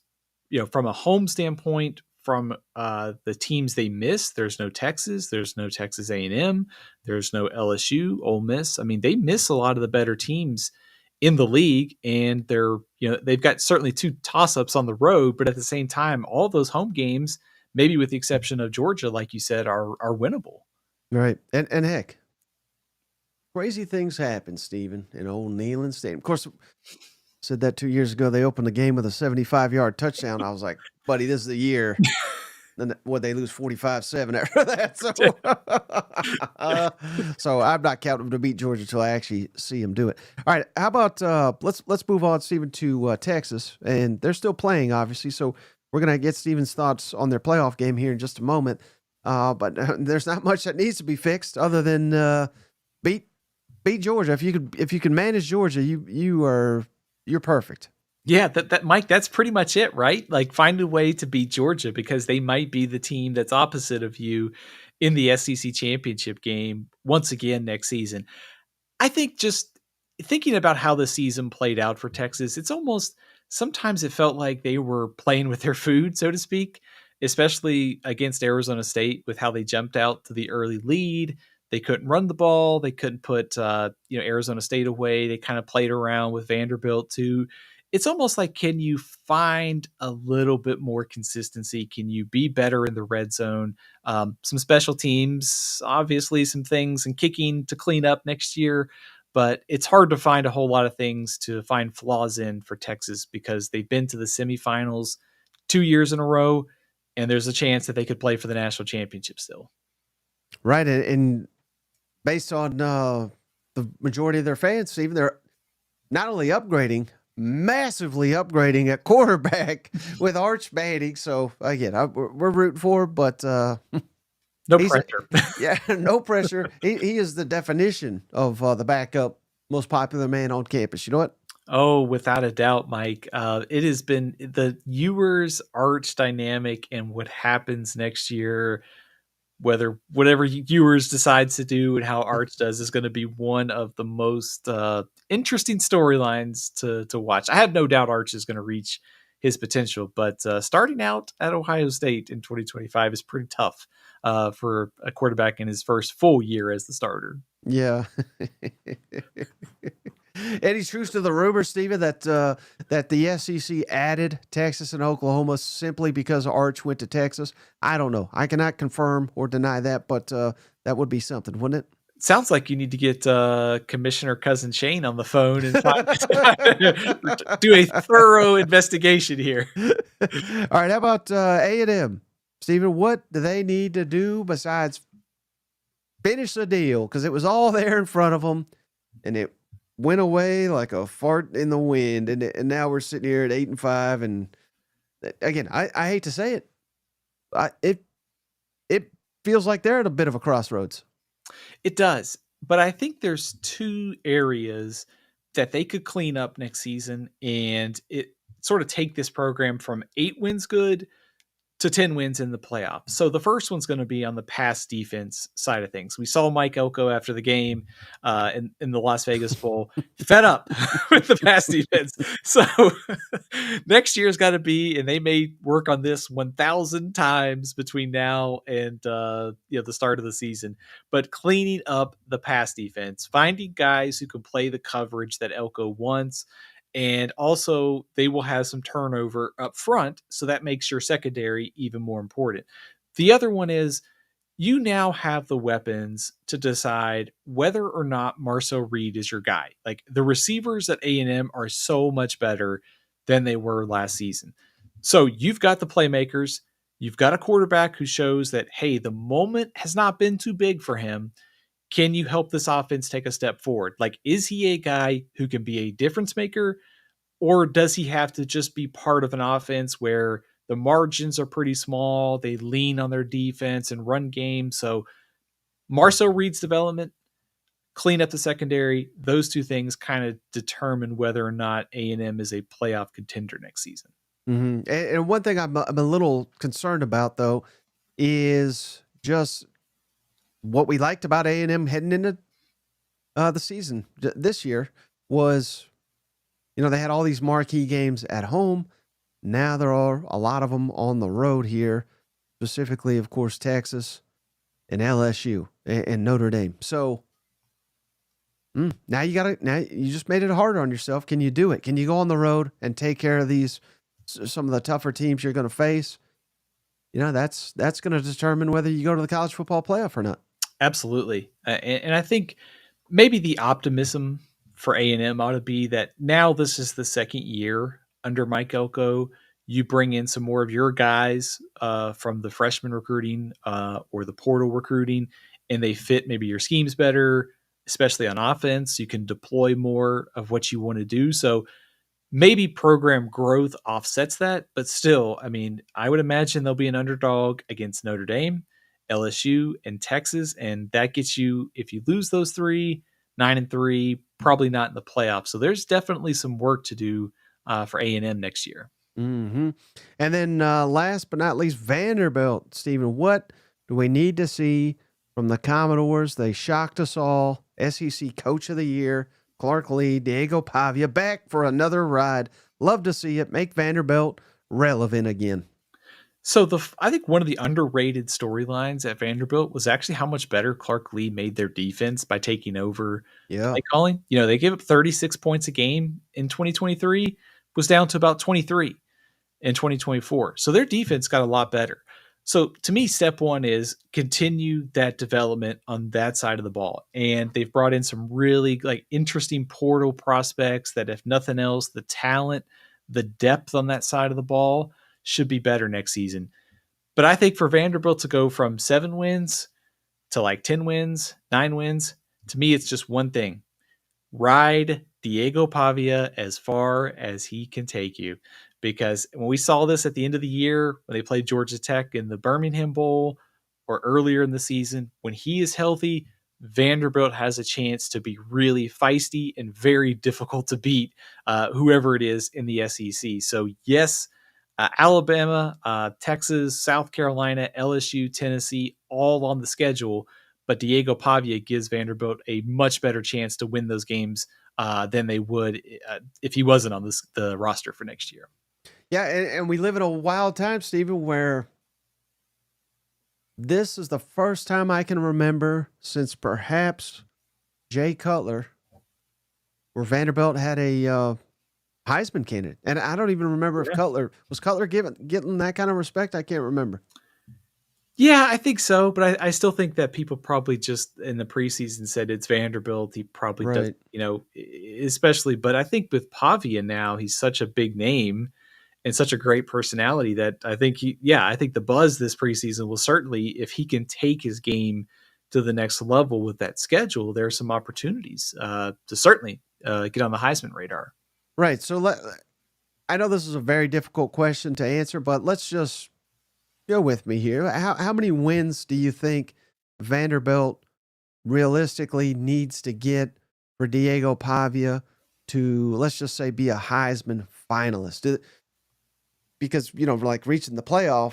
from a home standpoint, from the teams they miss. There's no Texas. There's no Texas A&M. There's no LSU, Ole Miss. I mean, they miss a lot of the better teams in the league, and they've got certainly 2 toss-ups on the road, but at the same time, all those home games, maybe with the exception of Georgia, like you said, are winnable. Right. And heck, crazy things happen, Steven, in old Neyland Stadium. Of course, said that 2 years ago. They opened the game with a 75-yard touchdown. I was like, buddy, this is the year. Then they lose 45-7 after that. So I'm not counting them to beat Georgia until I actually see them do it. All right, how about let's move on, Steven, to Texas, and they're still playing, obviously. So we're gonna get Steven's thoughts on their playoff game here in just a moment. But there's not much that needs to be fixed other than beat Georgia. If you can manage Georgia, you're perfect. Yeah, that Mike, that's pretty much it, right? Like, find a way to beat Georgia, because they might be the team that's opposite of you in the SEC championship game once again next season. I think just thinking about how the season played out for Texas, it's almost sometimes it felt like they were playing with their food, so to speak, especially against Arizona State with how they jumped out to the early lead. They couldn't run the ball. They couldn't put Arizona State away. They kind of played around with Vanderbilt too. It's almost like, can you find a little bit more consistency? Can you be better in the red zone? Some special teams, obviously, some things and kicking to clean up next year. But it's hard to find a whole lot of things to find flaws in for Texas because they've been to the semifinals 2 years in a row, and there's a chance that they could play for the national championship still. Right, and based on the majority of their fans, Stephen, they're not only massively upgrading at quarterback with Arch Manning. So again, we're rooting for him, but no pressure. Yeah, no pressure. He is the definition of the backup most popular man on campus. You know what? Oh, without a doubt, Mike. It has been the Ewers Arch dynamic and what happens next year, whatever Ewers decides to do and how Arch does, is going to be one of the most interesting storylines to watch. I have no doubt Arch is going to reach his potential, but starting out at Ohio State in 2025 is pretty tough for a quarterback in his first full year as the starter. Yeah. Any truth to the rumor, Steven, that the SEC added Texas and Oklahoma simply because Arch went to Texas? I don't know. I cannot confirm or deny that, but that would be something, wouldn't it? Sounds like you need to get Commissioner Cousin Shane on the phone and do a thorough investigation here. All right, how about A&M? Steven, what do they need to do besides finish the deal? Because it was all there in front of them, and it went away like a fart in the wind, and now we're sitting here at 8-5. And again, I hate to say it, it feels like they're at a bit of a crossroads. It does, but I think there's two areas that they could clean up next season, and it sort of take this program from 8 wins good to 10 wins in the playoffs. So the first one's going to be on the pass defense side of things. We saw Mike Elko after the game in the Las Vegas Bowl, fed up with the pass defense. So next year's got to be, and they may work on this 1,000 times between now and the start of the season, but cleaning up the pass defense, finding guys who can play the coverage that Elko wants. And also, they will have some turnover up front, so that makes your secondary even more important. The other one is you now have the weapons to decide whether or not Marcel Reed is your guy. Like, the receivers at A&M are so much better than they were last season. So you've got the playmakers. You've got a quarterback who shows that, hey, the moment has not been too big for him. Can you help this offense take a step forward? Like, is he a guy who can be a difference maker, or does he have to just be part of an offense where the margins are pretty small? They lean on their defense and run game. So Marcel Reed's development, clean up the secondary, those two things kind of determine whether or not A&M is a playoff contender next season. Mm-hmm. And one thing I'm a little concerned about, though, is just what we liked about A&M heading into the season this year was, they had all these marquee games at home. Now there are a lot of them on the road here, specifically, of course, Texas and LSU and Notre Dame. So now you just made it harder on yourself. Can you do it? Can you go on the road and take care of some of the tougher teams you're going to face? That's going to determine whether you go to the college football playoff or not. Absolutely. And I think maybe the optimism for A&M ought to be that now this is the second year under Mike Elko. You bring in some more of your guys from the freshman recruiting or the portal recruiting, and they fit maybe your schemes better, especially on offense. You can deploy more of what you want to do. So maybe program growth offsets that, but still, I would imagine there'll be an underdog against Notre Dame, LSU, and Texas, and that gets you, if you lose those 3, 9-3, probably not in the playoffs. So there's definitely some work to do for A&M next year. Mm-hmm. And then last but not least, Vanderbilt. Steven, what do we need to see from the Commodores? They shocked us all. SEC Coach of the Year, Clark Lee, Diego Pavia, back for another ride. Love to see it. Make Vanderbilt relevant again. So I think one of the underrated storylines at Vanderbilt was actually how much better Clark Lee made their defense by taking over play calling. They gave up 36 points a game in 2023, was down to about 23 in 2024. So their defense got a lot better. So to me, step one is continue that development on that side of the ball. And they've brought in some really interesting portal prospects that, if nothing else, the talent, the depth on that side of the ball should be better next season. But I think for Vanderbilt to go from 7 wins to 10 wins, 9 wins, to me, it's just one thing. Ride Diego Pavia as far as he can take you. Because when we saw this at the end of the year, when they played Georgia Tech in the Birmingham Bowl or earlier in the season, when he is healthy, Vanderbilt has a chance to be really feisty and very difficult to beat whoever it is in the SEC. So yes, Alabama, Texas, South Carolina, LSU, Tennessee, all on the schedule. But Diego Pavia gives Vanderbilt a much better chance to win those games than they would if he wasn't on the roster for next year. Yeah, and we live in a wild time, Stephen, where this is the first time I can remember since perhaps Jay Cutler, where Vanderbilt had a Heisman candidate. And I don't even remember if Cutler getting that kind of respect. I can't remember. Yeah, I think so, but I still think that people probably just in the preseason said it's Vanderbilt. He probably does, especially. But I think with Pavia now, he's such a big name and such a great personality that I think I think the buzz this preseason will certainly, if he can take his game to the next level with that schedule, there are some opportunities to certainly get on the Heisman radar. Right. So I know this is a very difficult question to answer, but let's just go with me here. How many wins do you think Vanderbilt realistically needs to get for Diego Pavia to, let's just say, be a Heisman finalist? Because, reaching the playoff,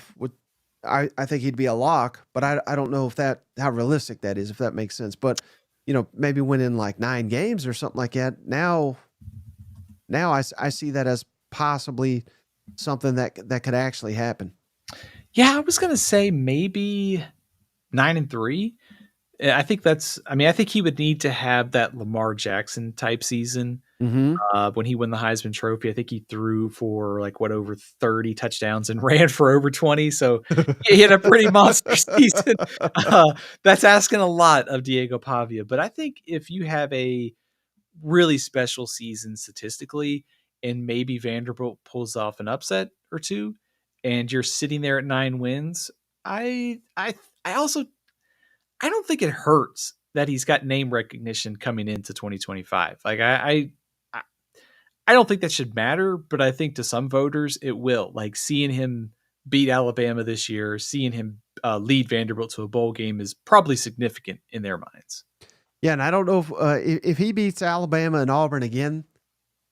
I think he'd be a lock, but I don't know how realistic that is, if that makes sense. But, maybe winning 9 games or something like that. Now I see that as possibly something that could actually happen. Yeah, I was going to say maybe 9-3. I think he would need to have that Lamar Jackson type season. When he won the Heisman Trophy. I think he threw for over 30 touchdowns and ran for over 20. So he had a pretty monster season. That's asking a lot of Diego Pavia. But I think if you have a really special season statistically, and maybe Vanderbilt pulls off an upset or two, and you're sitting there at 9 wins, I don't think it hurts that he's got name recognition coming into 2025. I don't think that should matter, but I think to some voters it will. Seeing him beat Alabama this year, seeing him lead Vanderbilt to a bowl game is probably significant in their minds. Yeah, and I don't know if he beats Alabama and Auburn again,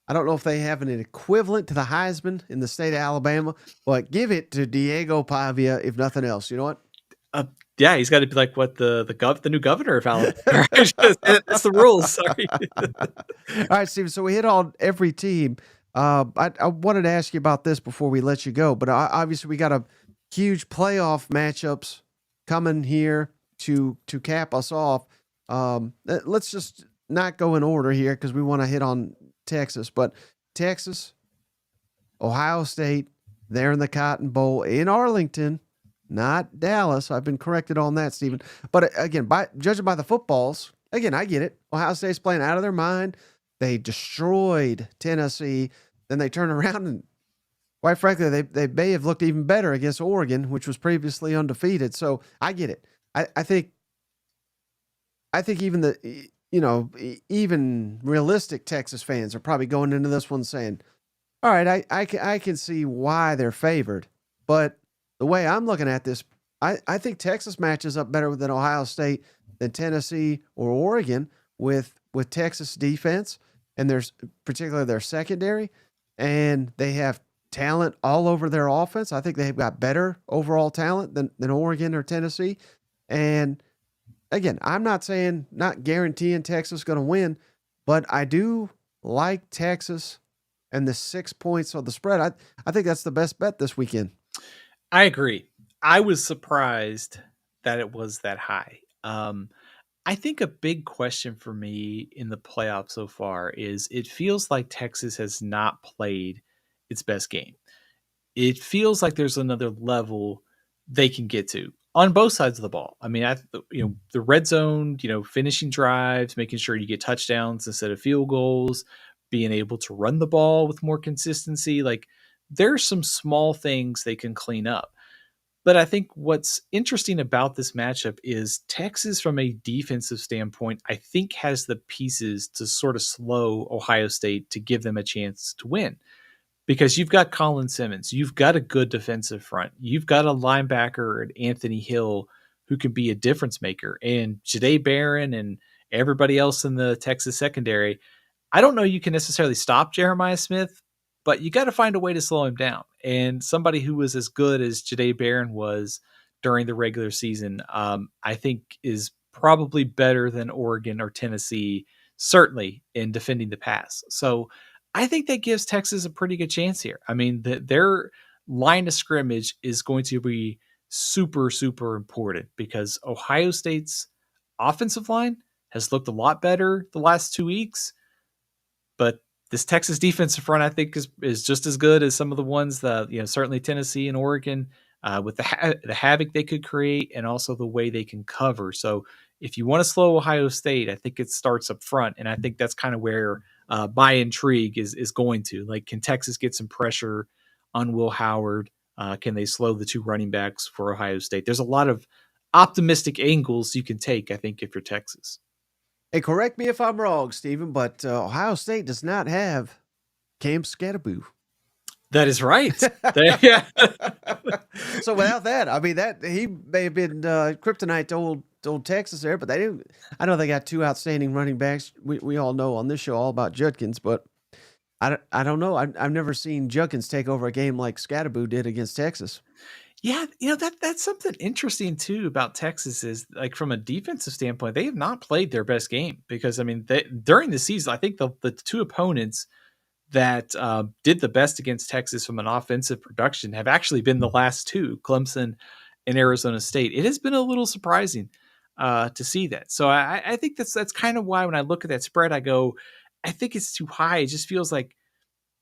I don't know if they have an equivalent to the Heisman in the state of Alabama, but give it to Diego Pavia if nothing else. You know what? Yeah, he's got to be the new governor of Alabama. That's the rules. Sorry. All right, Steven. So we hit on every team. I wanted to ask you about this before we let you go, but obviously we got a huge playoff matchups coming here to cap us off. Let's just not go in order here because we want to hit on Texas, but Texas, Ohio State, they're in the Cotton Bowl in Arlington. Not Dallas. I've been corrected on that, Stephen. But again, judging by the footballs, again, I get it. Ohio State's playing out of their mind. They destroyed Tennessee. Then they turn around and, quite frankly, they may have looked even better against Oregon, which was previously undefeated. So I get it. I think even even realistic Texas fans are probably going into this one saying, all right, I can see why they're favored. But the way I'm looking at this, I think Texas matches up better than Ohio State, than Tennessee or Oregon with Texas defense, and there's particularly their secondary, and they have talent all over their offense. I think they've got better overall talent than Oregon or Tennessee. And again, I'm not guaranteeing Texas is going to win, but I do like Texas and the 6 points of the spread. I think that's the best bet this weekend. I agree. I was surprised that it was that high. I think a big question for me in the playoffs so far is it feels like Texas has not played its best game. It feels like there's another level they can get to on both sides of the ball. I mean, the red zone, finishing drives, making sure you get touchdowns instead of field goals, being able to run the ball with more consistency. Like, there's some small things they can clean up. But I think what's interesting about this matchup is Texas, from a defensive standpoint, I think has the pieces to sort of slow Ohio State to give them a chance to win. Because you've got Colin Simmons, you've got a good defensive front, you've got a linebacker, Anthony Hill, who can be a difference maker, and Jahdae Barron and everybody else in the Texas secondary. I don't know you can necessarily stop Jeremiah Smith, but you got to find a way to slow him down. And somebody who was as good as Jahdae Barron was during the regular season, I think is probably better than Oregon or Tennessee, certainly in defending the pass. So I think that gives Texas a pretty good chance here. I mean, their line of scrimmage is going to be super, super important because Ohio State's offensive line has looked a lot better the last 2 weeks. But this Texas defensive front, I think, is just as good as some of the ones that, certainly Tennessee and Oregon, with the havoc they could create and also the way they can cover. So if you want to slow Ohio State, I think it starts up front. And I think that's kind of where my intrigue is going to. Like, can Texas get some pressure on Will Howard? Can they slow the two running backs for Ohio State? There's a lot of optimistic angles you can take, I think, if you're Texas. Hey, correct me if I'm wrong, Stephen, but Ohio State does not have Cam Scatterboo. That is right. Yeah. So without that, I mean, that he may have been kryptonite to old Texas there, but they didn't. I know they got two outstanding running backs. We all know on this show all about Judkins, but I don't know. I've never seen Judkins take over a game like Scatterboo did against Texas. Yeah, that's something interesting too about Texas is, like, from a defensive standpoint, they have not played their best game because, I mean, during the season, I think the two opponents that did the best against Texas from an offensive production have actually been the last two, Clemson and Arizona State. It has been a little surprising to see that. So I think that's kind of why when I look at that spread, I go, I think it's too high. It just feels like,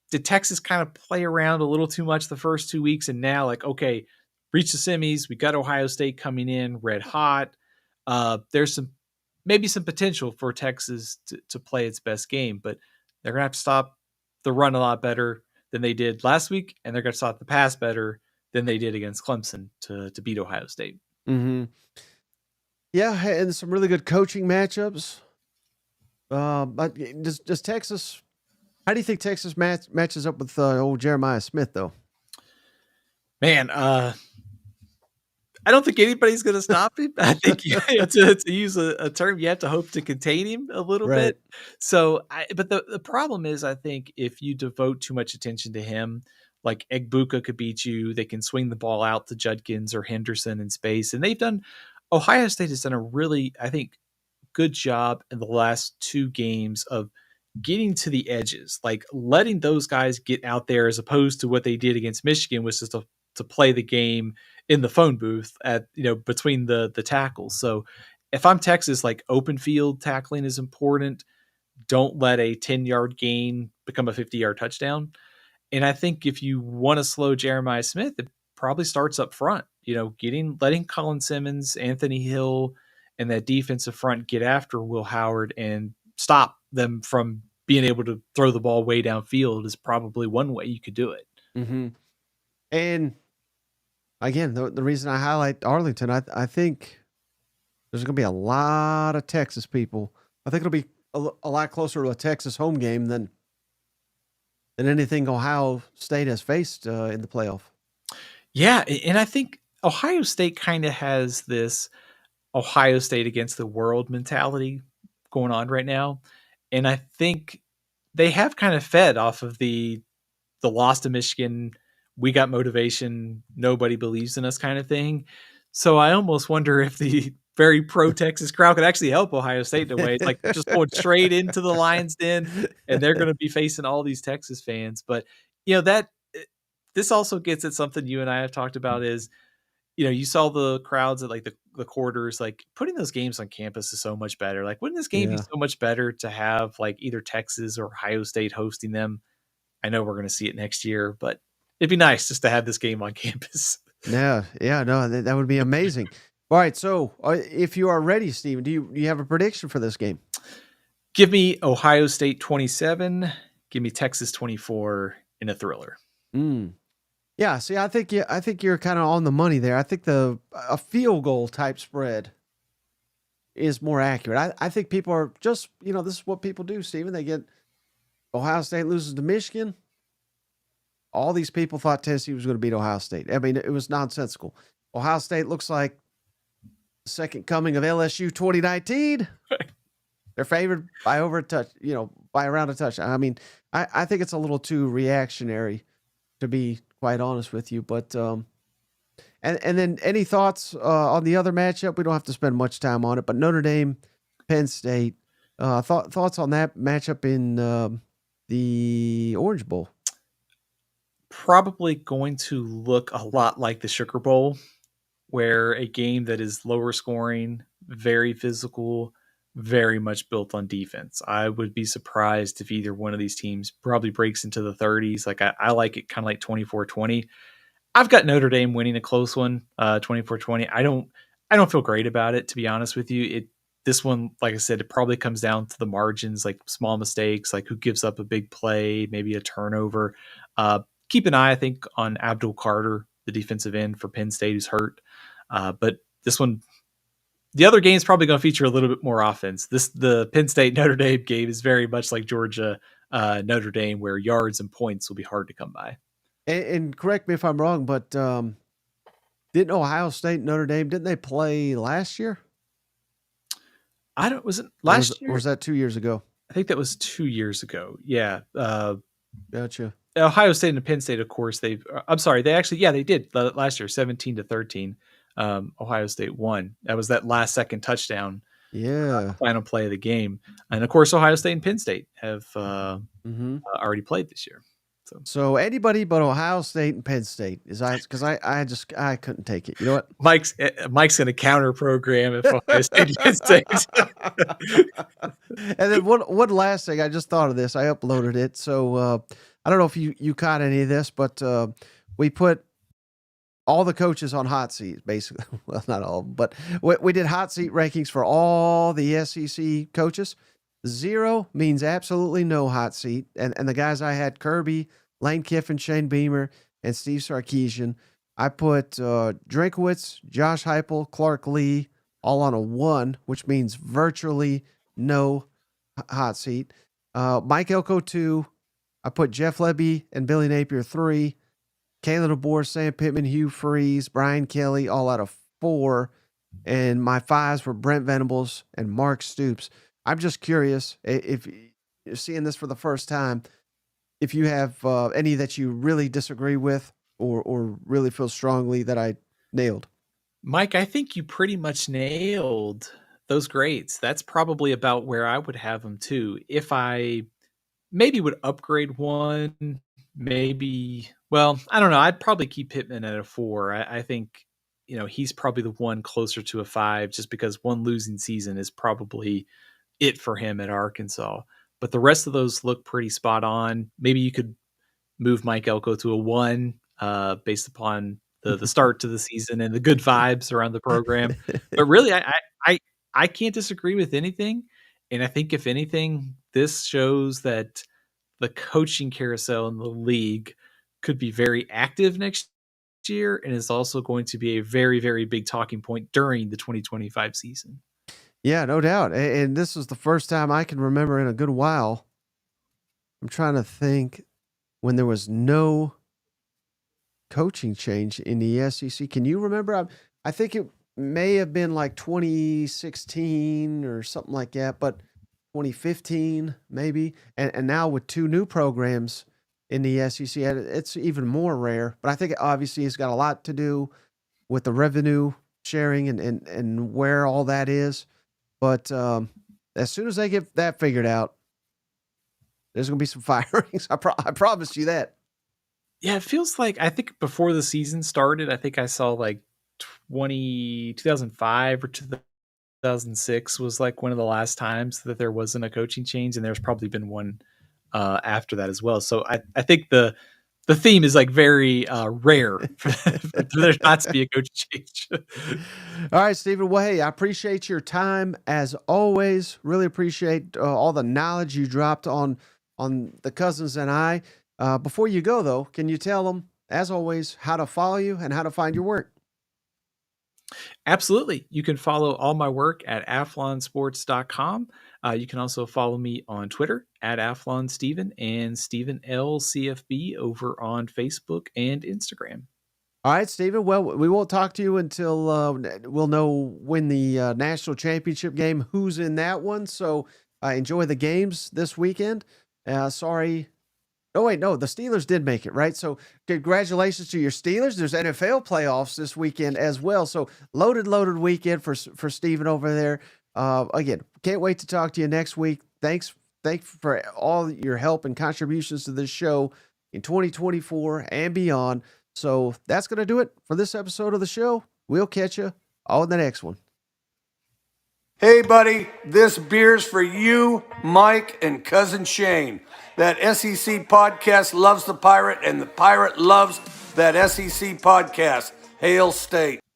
did Texas kind of play around a little too much the first 2 weeks, and now, like, okay, reach the semis. We got Ohio State coming in red hot. There's maybe some potential for Texas to play its best game, but they're gonna have to stop the run a lot better than they did last week, and they're gonna stop the pass better than they did against Clemson to beat Ohio State. Mm-hmm. Yeah, and some really good coaching matchups. But does Texas? How do you think Texas matches up with old Jeremiah Smith, though? Man, I don't think anybody's going to stop him. I think to use a term, you have to hope to contain him a little bit. So, but the problem is, I think if you devote too much attention to him, like Egbuka could beat you. They can swing the ball out to Judkins or Henderson in space. And Ohio State has done a really, I think, good job in the last two games of getting to the edges, like letting those guys get out there, as opposed to what they did against Michigan, was just to play the game in the phone booth at, between the tackles. So if I'm Texas, like, open field tackling is important. Don't let a 10-yard gain become a 50-yard touchdown. And I think if you want to slow Jeremiah Smith, it probably starts up front, letting Colin Simmons, Anthony Hill, and that defensive front get after Will Howard and stop them from being able to throw the ball way downfield is probably one way you could do it. Mm-hmm. And again, the reason I highlight Arlington, I think there's going to be a lot of Texas people. I think it'll be a lot closer to a Texas home game than anything Ohio State has faced in the playoff. Yeah, and I think Ohio State kind of has this Ohio State against the world mentality going on right now. And I think they have kind of fed off of the loss to Michigan we got motivation, nobody believes in us kind of thing. So I almost wonder if the very pro Texas crowd could actually help Ohio State in a way. It's like just going straight into the Lions Den, and they're going to be facing all these Texas fans. But that this also gets at something you and I have talked about is, you saw the crowds at like the quarters, like putting those games on campus is so much better. Like, wouldn't this game be Yeah. so much better to have like either Texas or Ohio State hosting them? I know we're going to see it next year, but it'd be nice just to have this game on campus. Yeah. No, that would be amazing. All right. So, if you are ready, Steven, do you have a prediction for this game? Give me Ohio State 27. Give me Texas 24 in a thriller. Yeah. See, I think you're kind of on the money there. I think a field goal type spread is more accurate. I think people are just, this is what people do, Steven. They get Ohio State loses to Michigan. All these people thought Tennessee was going to beat Ohio State. I mean, it was nonsensical. Ohio State looks like the second coming of LSU 2019. They're favored by over a touch, by around a touch. I mean, I think it's a little too reactionary, to be quite honest with you. But and then any thoughts on the other matchup? We don't have to spend much time on it, but Notre Dame, Penn State. Thoughts on that matchup in the Orange Bowl? Probably going to look a lot like the Sugar Bowl, where a game that is lower scoring, very physical, very much built on defense. I would be surprised if either one of these teams probably breaks into the 30s. Like I like it kind of like 24-20. I've got Notre Dame winning a close one, 24-20. I don't feel great about it, to be honest with you. This one, like I said, it probably comes down to the margins, like small mistakes, like who gives up a big play, maybe a turnover. Keep an eye, I think, on Abdul Carter, the defensive end for Penn State, who's hurt. But this one, the other game is probably going to feature a little bit more offense. The Penn State Notre Dame game is very much like Georgia Notre Dame, where yards and points will be hard to come by. And correct me if I'm wrong, but didn't Ohio State Notre Dame, didn't they play last year? Was it last year? Or was that 2 years ago? I think that was 2 years ago. Yeah. Gotcha. Ohio State and Penn State, of course, they did last year, 17-13. Ohio State won. That was that last second touchdown. Yeah. Final play of the game. And of course, Ohio State and Penn State have already played this year. So anybody but Ohio State and Penn State because I couldn't take it. You know what? Mike's going to counter program if Ohio State Penn State. And then one last thing, I just thought of this. I uploaded it. So I don't know if you caught any of this, but we put all the coaches on hot seats, basically. Well, not all, but we did hot seat rankings for all the SEC coaches. 0 means absolutely no hot seat. And the guys I had, Kirby, Lane Kiffin, Shane Beamer, and Steve Sarkisian. I put Drinkwitz, Josh Heupel, Clark Lee, all on a 1, which means virtually no hot seat. Mike Elko 2. I put Jeff Lebby and Billy Napier 3. Kalen DeBoer, Sam Pittman, Hugh Freeze, Brian Kelly, all out of 4. And my 5s were Brent Venables and Mark Stoops. I'm just curious if you're seeing this for the first time, if you have any that you really disagree with or really feel strongly that I nailed. Mike, I think you pretty much nailed those grades. That's probably about where I would have them too. If I maybe would upgrade one, I don't know. I'd probably keep Pittman at a 4. I think, he's probably the one closer to a 5 just because one losing season is probably it for him at Arkansas. But the rest of those look pretty spot on. Maybe you could move Mike Elko to a 1 based upon the start to the season and the good vibes around the program. But really, I can't disagree with anything. And I think if anything, this shows that the coaching carousel in the league could be very active next year and is also going to be a very, very big talking point during the 2025 season. Yeah, no doubt. And this is the first time I can remember in a good while. I'm trying to think when there was no coaching change in the SEC. Can you remember? I think it may have been like 2016 or something like that, but 2015 maybe. And now with 2 new programs in the SEC. It's even more rare, but I think obviously it's got a lot to do with the revenue sharing and where all that is. But as soon as they get that figured out, there's going to be some firings. I promise you that. Yeah, it feels like, I think before the season started, I think I saw like 2005 or 2006 was like one of the last times that there wasn't a coaching change, and there's probably been one after that as well. So I think the theme is like very rare for there not to be a coaching change. All right, Steven. Well, hey, I appreciate your time as always. Really appreciate all the knowledge you dropped on the cousins and I. Before you go, though, can you tell them, as always, how to follow you and how to find your work? Absolutely. You can follow all my work at athlonsports.com. You can also follow me on Twitter at athlonsteven and Steven L. CFB over on Facebook and Instagram. All right, Steven. Well, we won't talk to you until we'll know when the national championship game, who's in that one. So enjoy the games this weekend. Sorry. Oh, wait, no, the Steelers did make it, right? So congratulations to your Steelers. There's NFL playoffs this weekend as well. So loaded weekend for Steven over there. Again, can't wait to talk to you next week. Thanks for all your help and contributions to this show in 2024 and beyond. So that's going to do it for this episode of the show. We'll catch you on the next one. Hey, buddy, this beer's for you, Mike, and Cousin Shane. That SEC podcast loves the Pirate, and the Pirate loves that SEC podcast. Hail State.